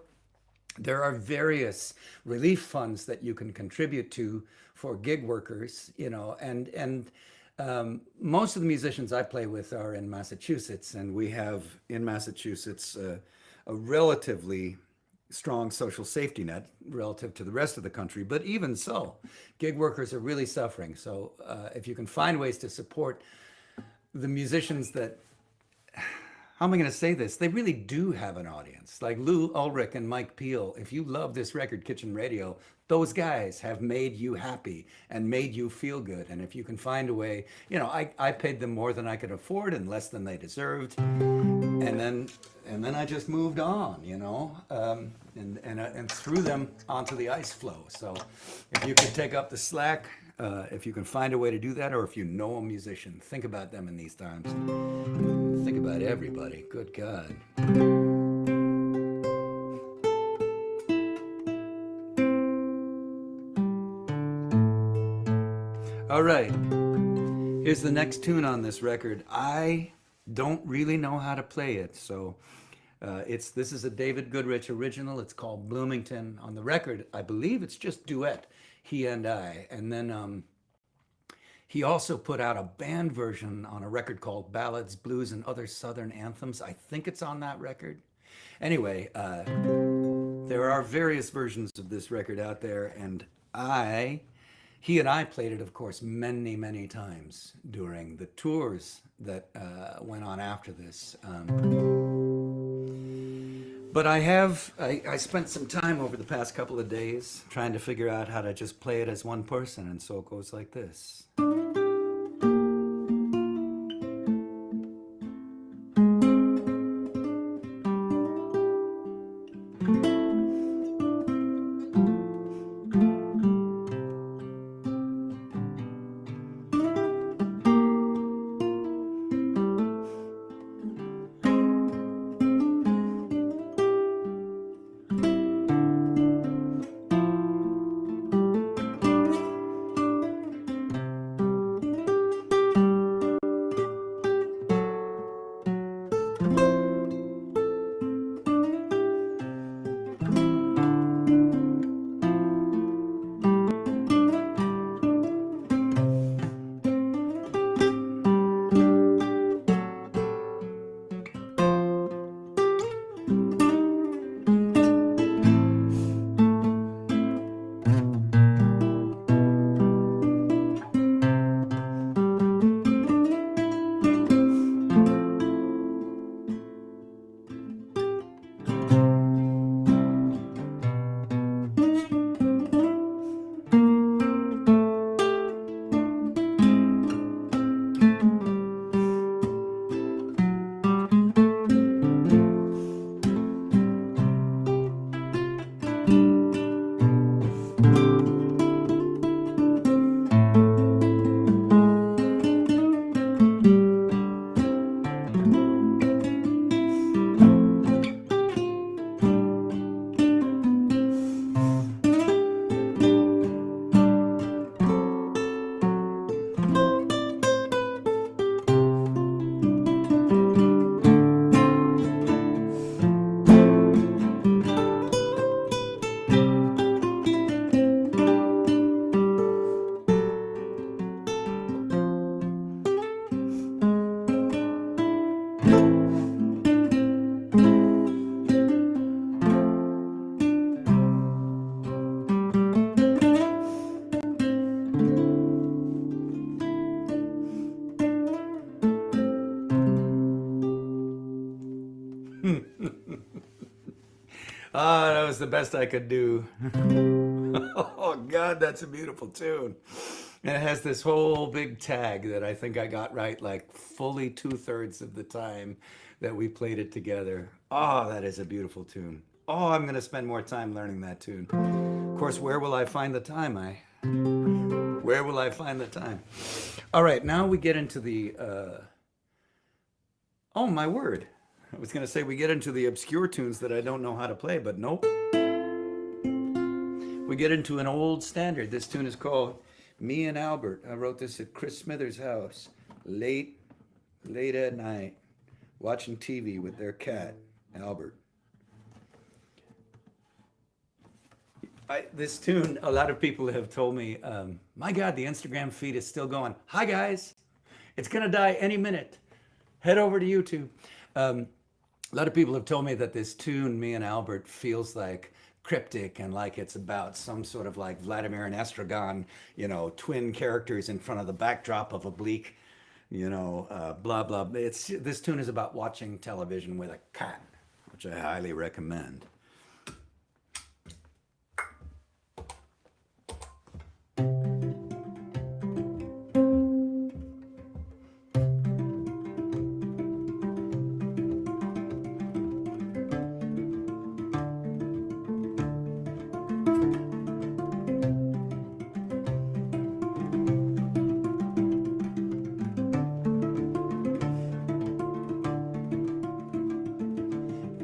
various relief funds that you can contribute to for gig workers, and most of the musicians I play with are in Massachusetts, and we have in Massachusetts a relatively strong social safety net relative to the rest of the country. But even so, gig workers are really suffering. So if you can find ways to support the musicians that, how am I going to say this? They really do have an audience. Like Lou Ulrich and Mike Peel, if you love this record, Kitchen Radio, those guys have made you happy and made you feel good. And if you can find a way, I paid them more than I could afford and less than they deserved. And then I just moved on, and threw them onto the ice flow. So if you could take up the slack, if you can find a way to do that, or if you know a musician, think about them in these times. Think about everybody. Good God. All right. Here's the next tune on this record. I don't really know how to play it, so this is a David Goodrich original. It's called Bloomington. On the record, I believe it's just duet, he and I. And then he also put out a band version on a record called Ballads, Blues, and Other Southern Anthems. I think it's on that record. Anyway, there are various versions of this record out there, and he and I played it, of course, many, many times during the tours that went on after this. But I spent some time over the past couple of days trying to figure out how to just play it as one person, and so it goes like this. Ah, that was the best I could do. Oh God, that's a beautiful tune. And it has this whole big tag that I think I got right like fully 2/3 of the time that we played it together. Oh, that is a beautiful tune. Oh, I'm gonna spend more time learning that tune. Of course, where will I find the time? Where will I find the time? All right, now we get into the oh my word. I was gonna say we get into the obscure tunes that I don't know how to play, but nope. We get into an old standard. This tune is called Me and Albert. I wrote this at Chris Smithers' house late at night, watching TV with their cat, Albert. This tune, a lot of people have told me, my God, the Instagram feed is still going. Hi, guys. It's going to die any minute. Head over to YouTube. A lot of people have told me that this tune, Me and Albert, feels like cryptic and like it's about some sort of like Vladimir and Estragon, twin characters in front of the backdrop of a bleak, blah, blah. This tune is about watching television with a cat, which I highly recommend.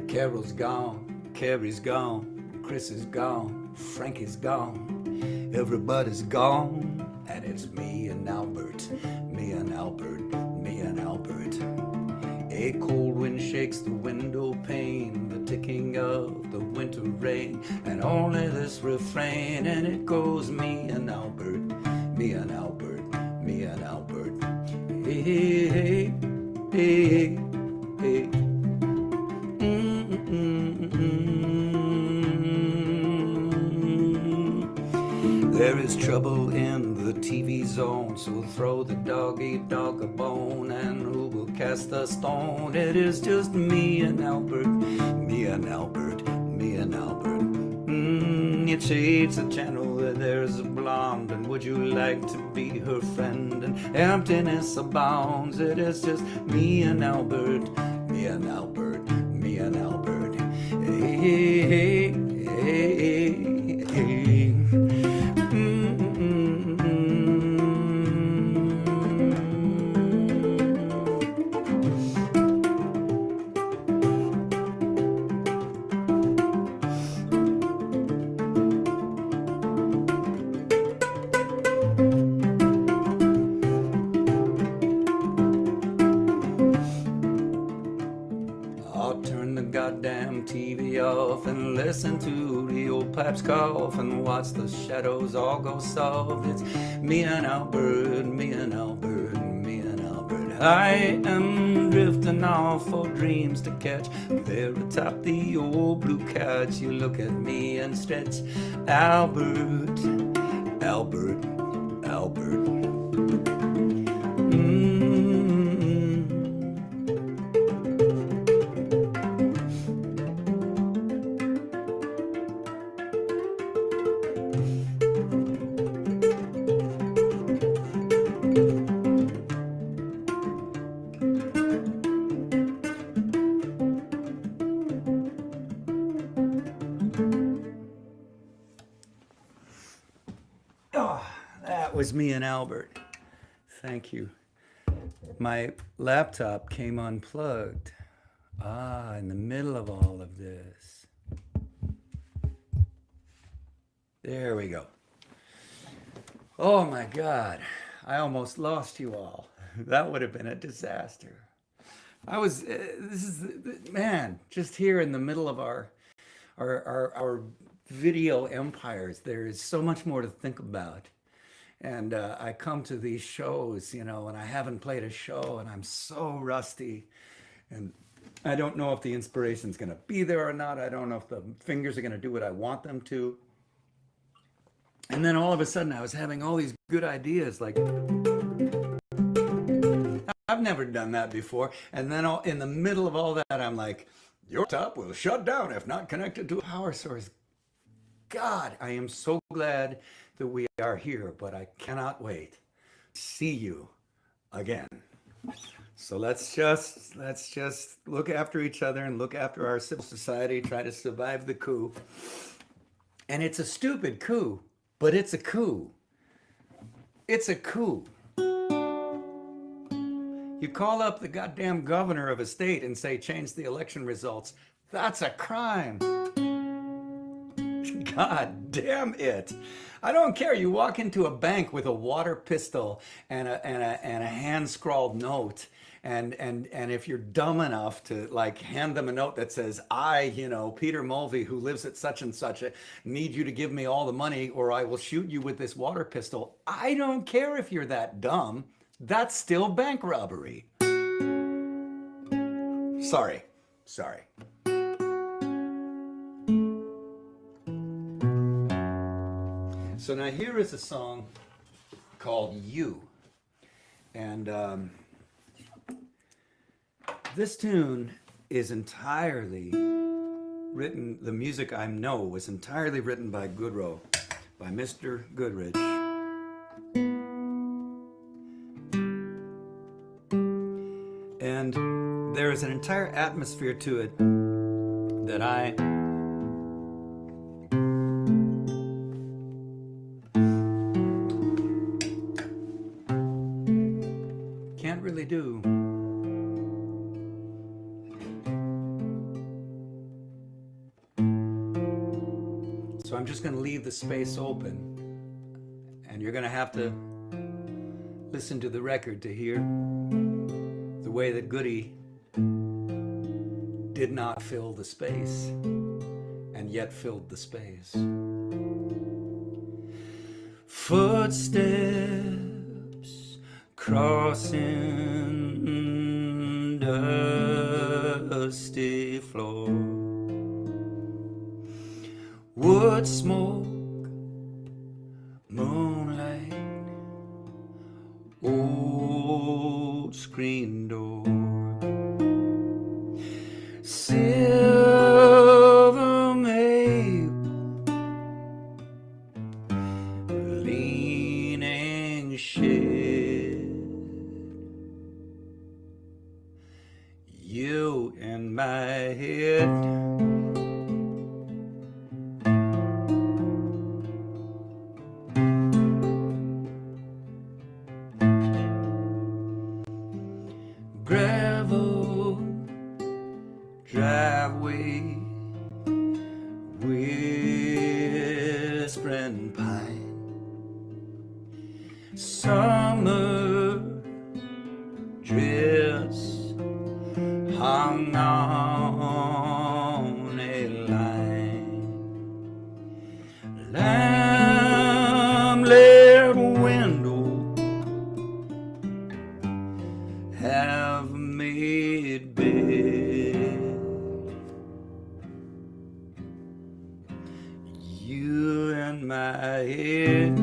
Carol's gone, Carrie's gone, Chris is gone, Frank is gone, everybody's gone, and it's me and Albert, me and Albert, me and Albert. A cold wind shakes the window pane, the ticking of the winter rain, and only this refrain, and it goes me and Albert, me and Albert, me and Albert. Hey, hey, hey, hey, hey. There is trouble in the TV zone, so throw the dog a bone, and who will cast the stone? It is just me and Albert, me and Albert, me and Albert. It shades the channel where there's a blonde, and would you like to be her friend? And emptiness abounds, it is just me and Albert, me and Albert, me and Albert. Hey, hey, hey, hey, hey. I'll turn the goddamn TV off and listen to the old pipes cough and watch the shadows all go soft. It's me and Albert, me and Albert, me and Albert. I am drifting off for dreams to catch. There atop the old blue couch, you look at me and stretch. Albert, Albert, Albert. Oh, that was me and Albert. Thank you. My laptop came unplugged. In the middle of all of this. There we go. Oh my God. I almost lost you all. That would have been a disaster. Man, just here in the middle of our video empires, there is so much more to think about. And I come to these shows, and I haven't played a show, and I'm so rusty. And I don't know if the inspiration's going to be there or not. I don't know if the fingers are going to do what I want them to. And then all of a sudden, I was having all these good ideas, like, I've never done that before. And then in the middle of all that, I'm like, Your laptop will shut down if not connected to a power source. God, I am so glad that we are here, but I cannot wait to see you again. So let's just look after each other and look after our civil society, try to survive the coup. And it's a stupid coup, but it's a coup. It's a coup. You call up the goddamn governor of a state and say, change the election results. That's a crime. God damn it. I don't care. You walk into a bank with a water pistol and a hand scrawled note. And if you're dumb enough to like hand them a note that says, Peter Mulvey, who lives at such and such, need you to give me all the money or I will shoot you with this water pistol. I don't care if you're that dumb. That's still bank robbery. Sorry. So now here is a song called You. And this tune is entirely written, the music I know was entirely written by Goodrow, by Mr. Goodrich. And there is an entire atmosphere to it that I can't really do. So I'm just going to leave the space open, and you're going to have to listen to the record to hear the way that Goody did not fill the space and yet filled the space. Footsteps crossing dusty floor, wood smoke, moonlight, old screen door, silver maple, leaning shed, you in my head. Gravel driveway, whispering pine, summer dress hung on a line, lamp-lit window have made bed, you in my head.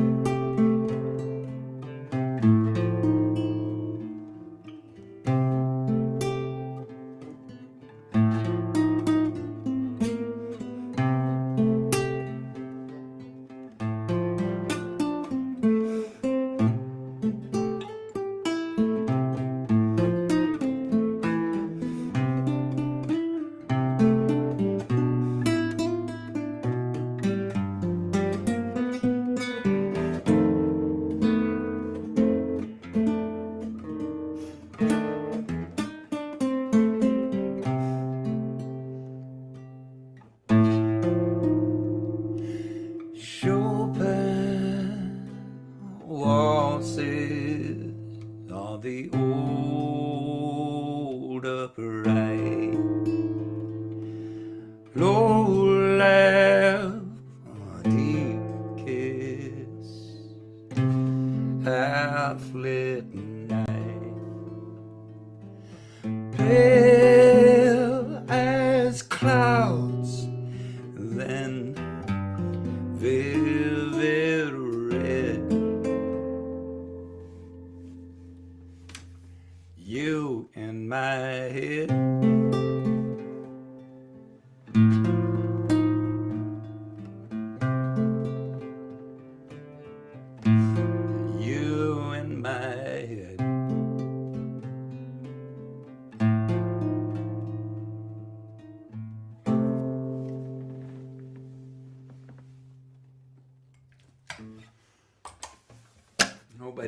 Chopin waltzes are the old upright, low laugh, deep kiss, half-lit night, pale as clouds, then vivid red, you in my head.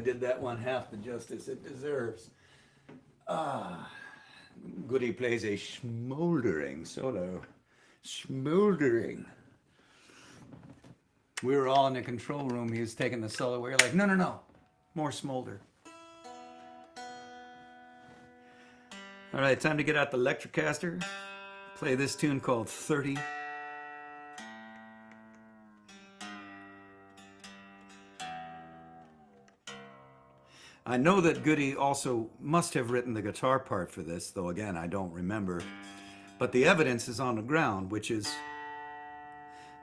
did that one half the justice it deserves. Goody plays a smoldering solo. Smoldering. We were all in the control room. He was taking the solo. We were like, no, no, no. More smolder. All right, time to get out the Electrocaster. Play this tune called 30. I know that Goody also must have written the guitar part for this, though again, I don't remember. But the evidence is on the ground, which is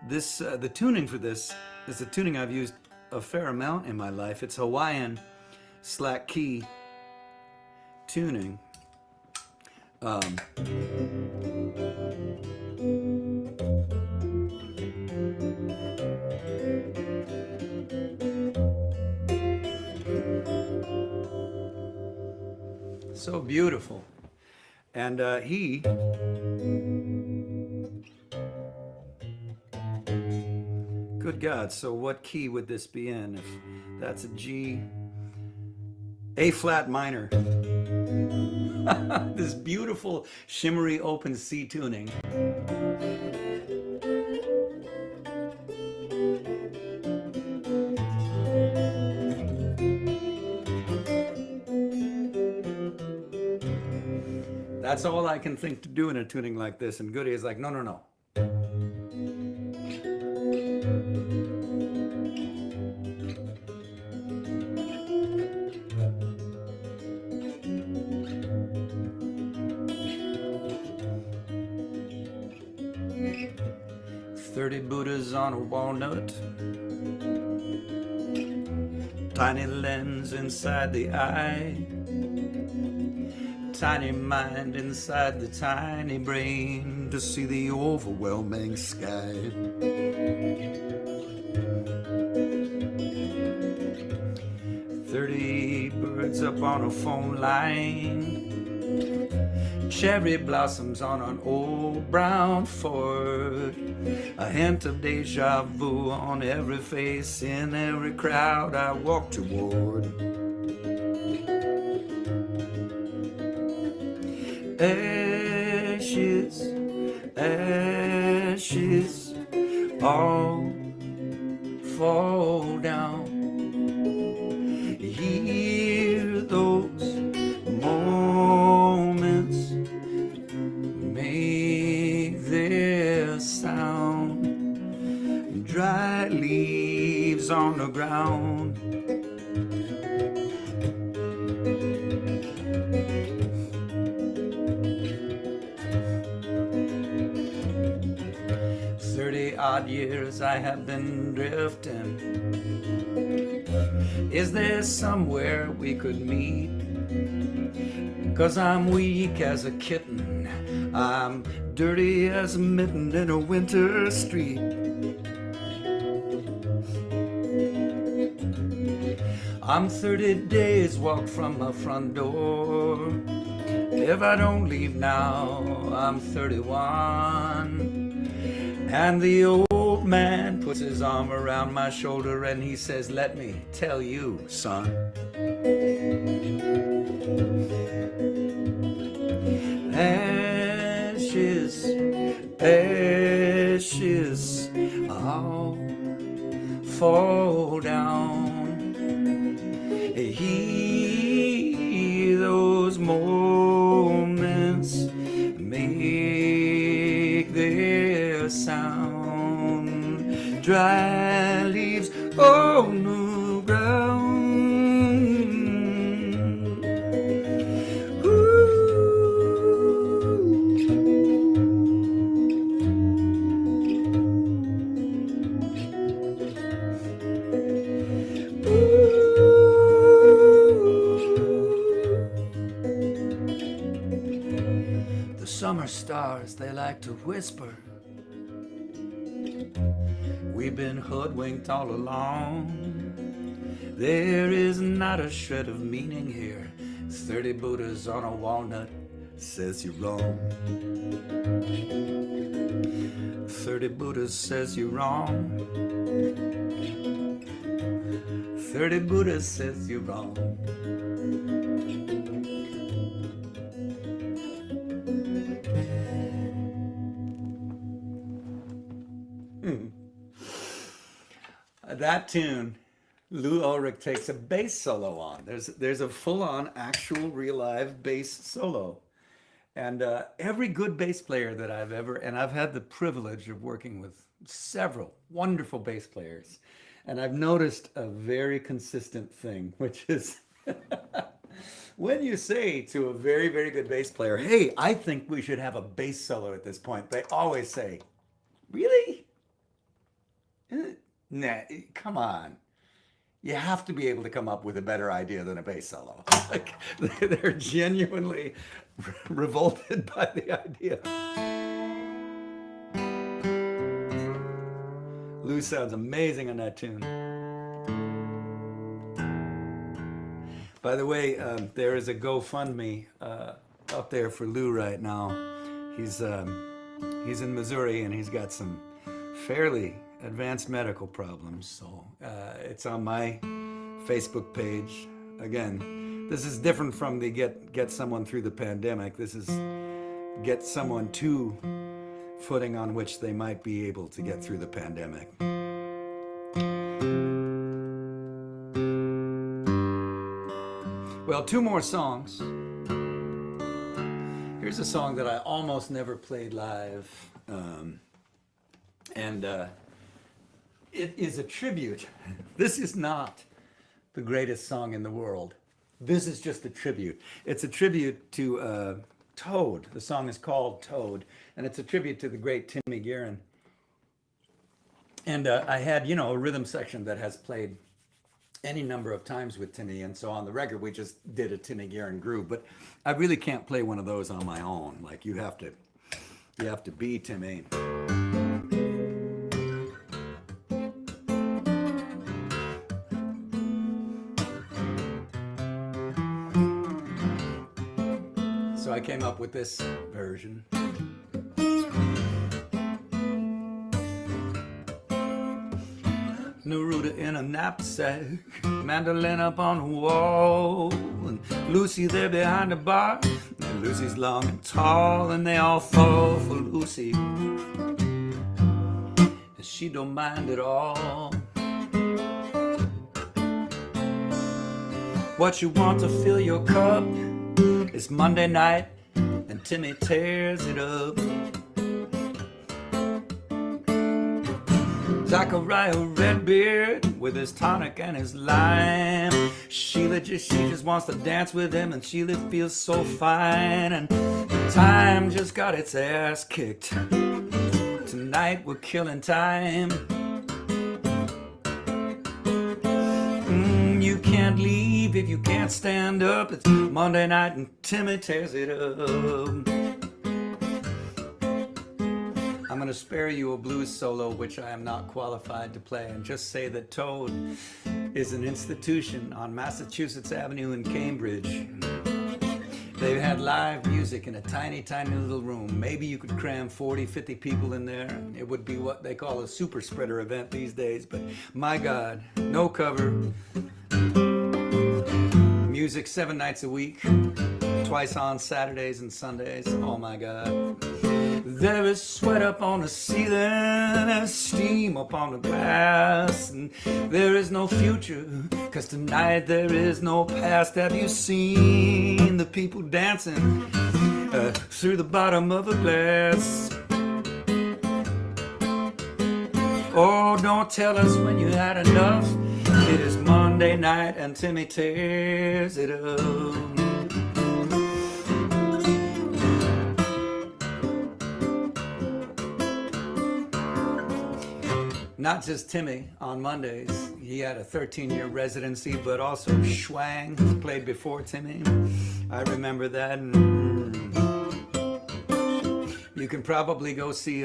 this, the tuning for this is a tuning I've used a fair amount in my life. It's Hawaiian slack key tuning. So beautiful. And he good God, so what key would this be in? If that's a G, A flat minor. This beautiful shimmery open C tuning. That's all I can think to do in a tuning like this, and Goody is like, no, no, no. "30 Buddhas on a walnut, tiny lens inside the eye, tiny mind inside the tiny brain to see the overwhelming sky. 30 birds up on a phone line, cherry blossoms on an old brown Ford, a hint of deja vu on every face in every crowd I walk toward. Ashes, ashes, all fall down. Hear those moments make their sound. Dry leaves on the ground. Odd years I have been drifting. Is there somewhere we could meet? 'Cause I'm weak as a kitten, I'm dirty as a mitten in a winter street. I'm 30 days walk from my front door. If I don't leave now, I'm 31. And the old man puts his arm around my shoulder and he says, let me tell you, son. Ashes, ashes, all fall down. Hear those moments make their sound. Dry leaves on the ground. The summer stars, they like to whisper. We've been hoodwinked all along. There is not a shred of meaning here. 30 Buddhas on a walnut says you're wrong. 30 Buddhas says you're wrong. 30 Buddhas says you're wrong. That tune, Lou Ulrich takes a bass solo on. There's a full-on, actual, real live bass solo. And every good bass player that I've ever, and I've had the privilege of working with several wonderful bass players, and I've noticed a very consistent thing, which is when you say to a very, very good bass player, hey, I think we should have a bass solo at this point, they always say, really? Nah, come on. You have to be able to come up with a better idea than a bass solo. Like, they're genuinely revolted by the idea. Lou sounds amazing on that tune. By the way, there is a GoFundMe up there for Lou right now. He's in Missouri and he's got some fairly advanced medical problems, so it's on my Facebook page. Again, this is different from the get someone through the pandemic. This is get someone to footing on which they might be able to get through the pandemic. Well, two more songs. Here's a song that I almost never played live, and it is a tribute. This is not the greatest song in the world. This is just a tribute. It's a tribute to Toad. The song is called Toad, and it's a tribute to the great Timmy Guerin. And I had, a rhythm section that has played any number of times with Timmy, and so on the record we just did a Timmy Guerin groove. But I really can't play one of those on my own. Like, you have to be Timmy. So I came up with this version. Neruda in a knapsack, mandolin up on the wall, and Lucy there behind the bar, and Lucy's long and tall, and they all fall for Lucy, and she don't mind at all. What you want to fill your cup is Monday night, and Timmy tears it up. Zachariah Redbeard with his tonic and his lime. She just wants to dance with him, and Sheila feels so fine. And time just got its ass kicked. Tonight we're killing time. You can't leave if you can't stand up. It's Monday night and Timmy tears it up. I'm going to spare you a blues solo, which I am not qualified to play, and just say that Toad is an institution on Massachusetts Avenue in Cambridge. They had live music in a tiny, tiny little room. Maybe you could cram 40, 50 people in there. It would be what they call a super spreader event these days, but my God, no cover. Music 7 nights a week, twice on Saturdays and Sundays. Oh my God. There is sweat up on the ceiling, there's steam up on the glass, and there is no future, 'cause tonight there is no past. Have you seen the people dancing through the bottom of a glass? Oh, don't tell us when you had enough. It is Monday night and Timmy tears it up. Not just Timmy on Mondays. He had a 13-year residency, but also Schwang played before Timmy. I remember that. You can probably go see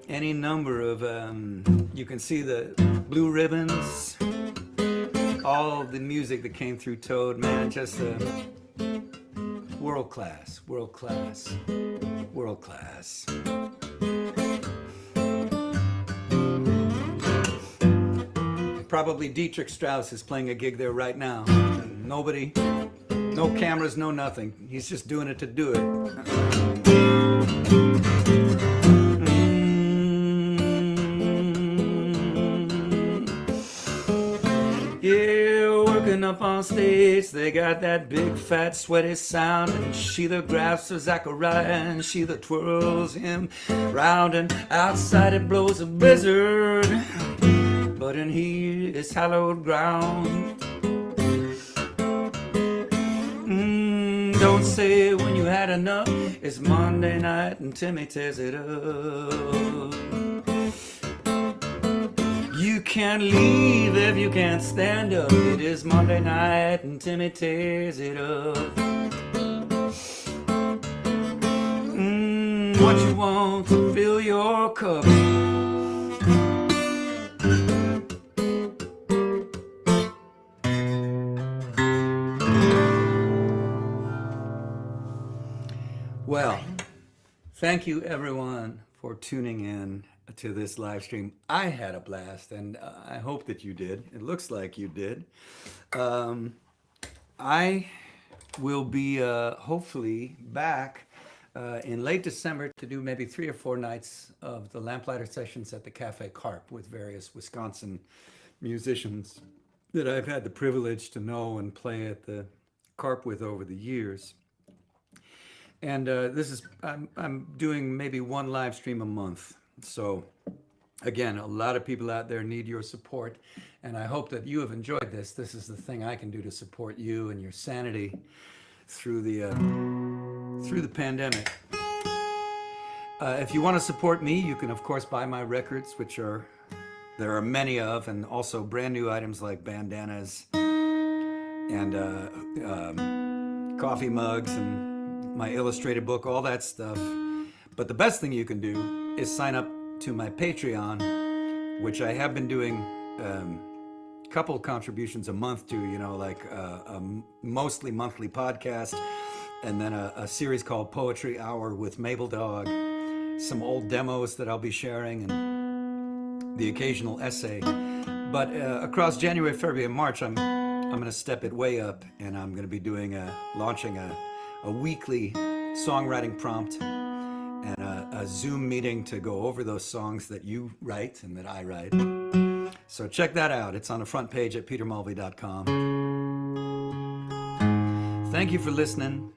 any number of, you can see the Blue Ribbons, all of the music that came through Toad, man, just world class, world class, world class. probably Dietrich Strauss is playing a gig there right now. Nobody, no cameras, no nothing. He's just doing it to do it. Yeah, working up on stage, they got that big fat sweaty sound, and she that grabs for Zachariah, and she that twirls him round, and outside it blows a blizzard, but in here it's hallowed ground. Don't say when you had enough, it's Monday night and Timmy tears it up. You can't leave if you can't stand up. It is Monday night and Timmy tears it up. What you want to fill your cup? Well, thank you everyone for tuning in to this live stream. I had a blast, and I hope that you did. It looks like you did. I will be hopefully back in late December to do maybe 3 or 4 nights of the Lamplighter sessions at the Cafe Carp with various Wisconsin musicians that I've had the privilege to know and play at the Carp with over the years. And I'm doing maybe 1 live stream a month. So again, a lot of people out there need your support, and I hope that you have enjoyed this. This is the thing I can do to support you and your sanity through the pandemic. If you want to support me, you can of course buy my records, which there are many of, and also brand new items like bandanas and coffee mugs and my illustrated book, all that stuff. But the best thing you can do is sign up to my Patreon, which I have been doing a couple of contributions a month to, like a mostly monthly podcast, and then a series called Poetry Hour with Mabel Dog, some old demos that I'll be sharing, and the occasional essay. But across January, February, and March, I'm going to step it way up, and I'm going to be doing launching a weekly songwriting prompt and a Zoom meeting to go over those songs that you write and that I write. So check that out. It's on the front page at petermulvey.com. Thank you for listening.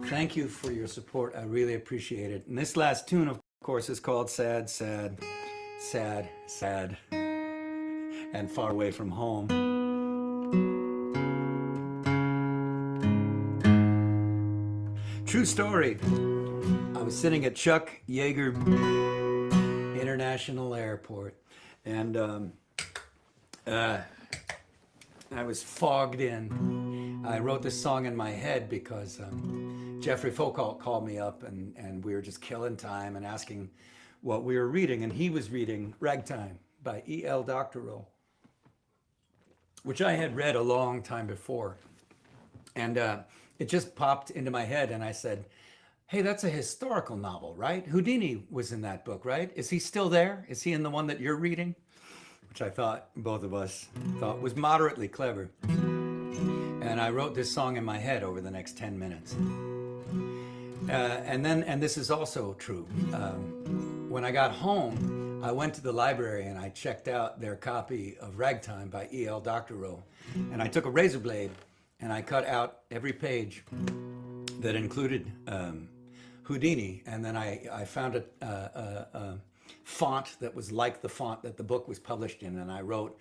Thank you for your support. I really appreciate it. And this last tune, of course, is called Sad, Sad, Sad, Sad, and Far Away from Home. True story. I was sitting at Chuck Yeager International Airport, and I was fogged in. I wrote this song in my head because Jeffrey Foucault called me up, and we were just killing time and asking what we were reading, and he was reading Ragtime by E.L. Doctorow, which I had read a long time before. And it just popped into my head, and I said, hey, that's a historical novel, right? Houdini was in that book, right? Is he still there? Is he in the one that you're reading? Which I thought, both of us thought was moderately clever. And I wrote this song in my head over the next 10 minutes. And this is also true. When I got home, I went to the library and I checked out their copy of Ragtime by E.L. Doctorow. And I took a razor blade and I cut out every page that included Houdini, and then I found a font that was like the font that the book was published in, and I wrote,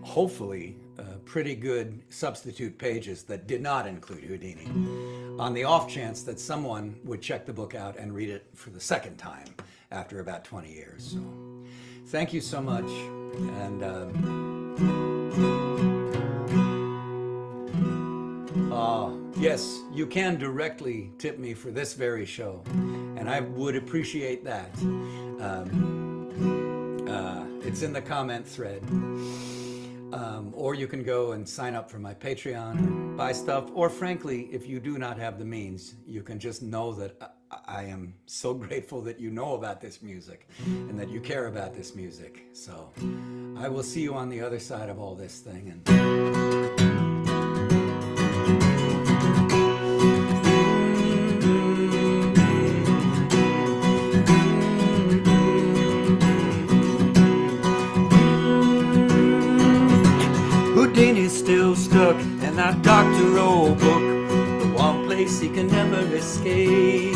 hopefully, pretty good substitute pages that did not include Houdini, on the off chance that someone would check the book out and read it for the second time after about 20 years. So, thank you so much, and yes, you can directly tip me for this very show, and I would appreciate that. It's in the comment thread. Or you can go and sign up for my Patreon, buy stuff, or frankly, if you do not have the means, you can just know that I am so grateful that you know about this music and that you care about this music. So I will see you on the other side of all this thing. And Houdini's still stuck in that Dr. O book, the one place he can never escape.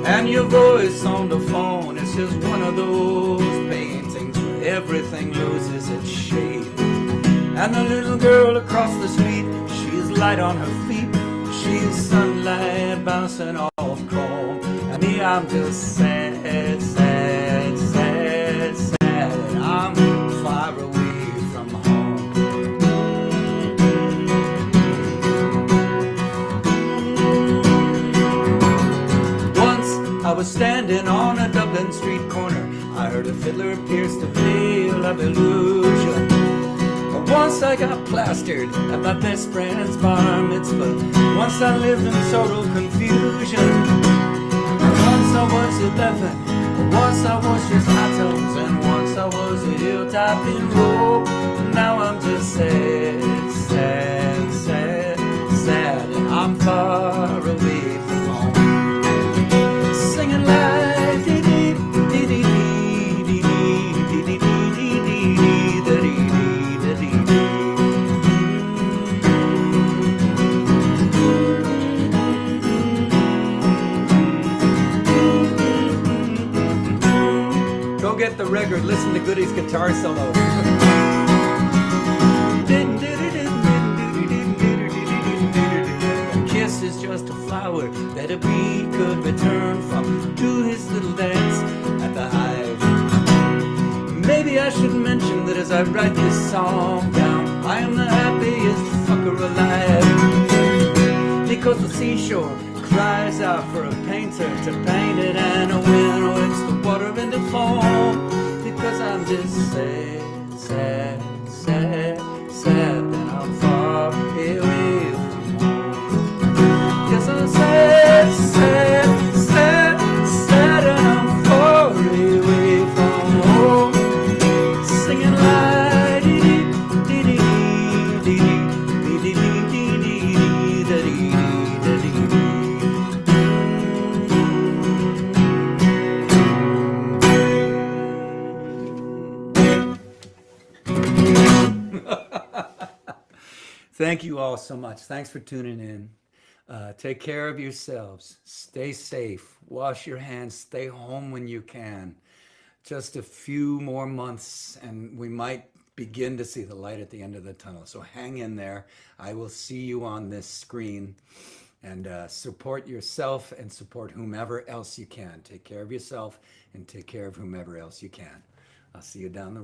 And your voice on the phone is just one of those paintings where everything loses its shape. And the little girl across the street, she's light on her feet, she's sunlight bouncing off chrome. And me, I'm just sad, sad, sad, sad, and I'm far away from home. I was standing on a Dublin street corner, I heard a fiddler pierce the veil of illusion. But once I got plastered at my best friend's bar mitzvah, once I lived in total confusion. Once I was 11, once I was just high tones, and once I was a hilltop in rope. Now I'm just sad, sad, sad, sad, and I'm far away from home. Singing like dee dee dee dee dee dee dee dee dee dee dee dee. Go get the record, listen to Goody's guitar solo. A kiss is just a flower that a bee could return from to his little dance at the hive. Maybe I should mention that as I write this song down, I am the happiest fucker alive. Because the seashore cries out for a painter to paint it, and a wind whips the water into foam. Because I'm just sad, sad, sad, sad, and I'm far away from home. Yes, I'm sad, sad, sad, sad, and I'm far away from home. Singing like dee dee dee dee dee dee dee dee dee dee dee dee. Thank you all so much. Thanks for tuning in. Take care of yourselves. Stay safe. Wash your hands. Stay home when you can. Just a few more months and we might begin to see the light at the end of the tunnel. So hang in there. I will see you on this screen. And support yourself and support whomever else you can. Take care of yourself and take care of whomever else you can. I'll see you down the road.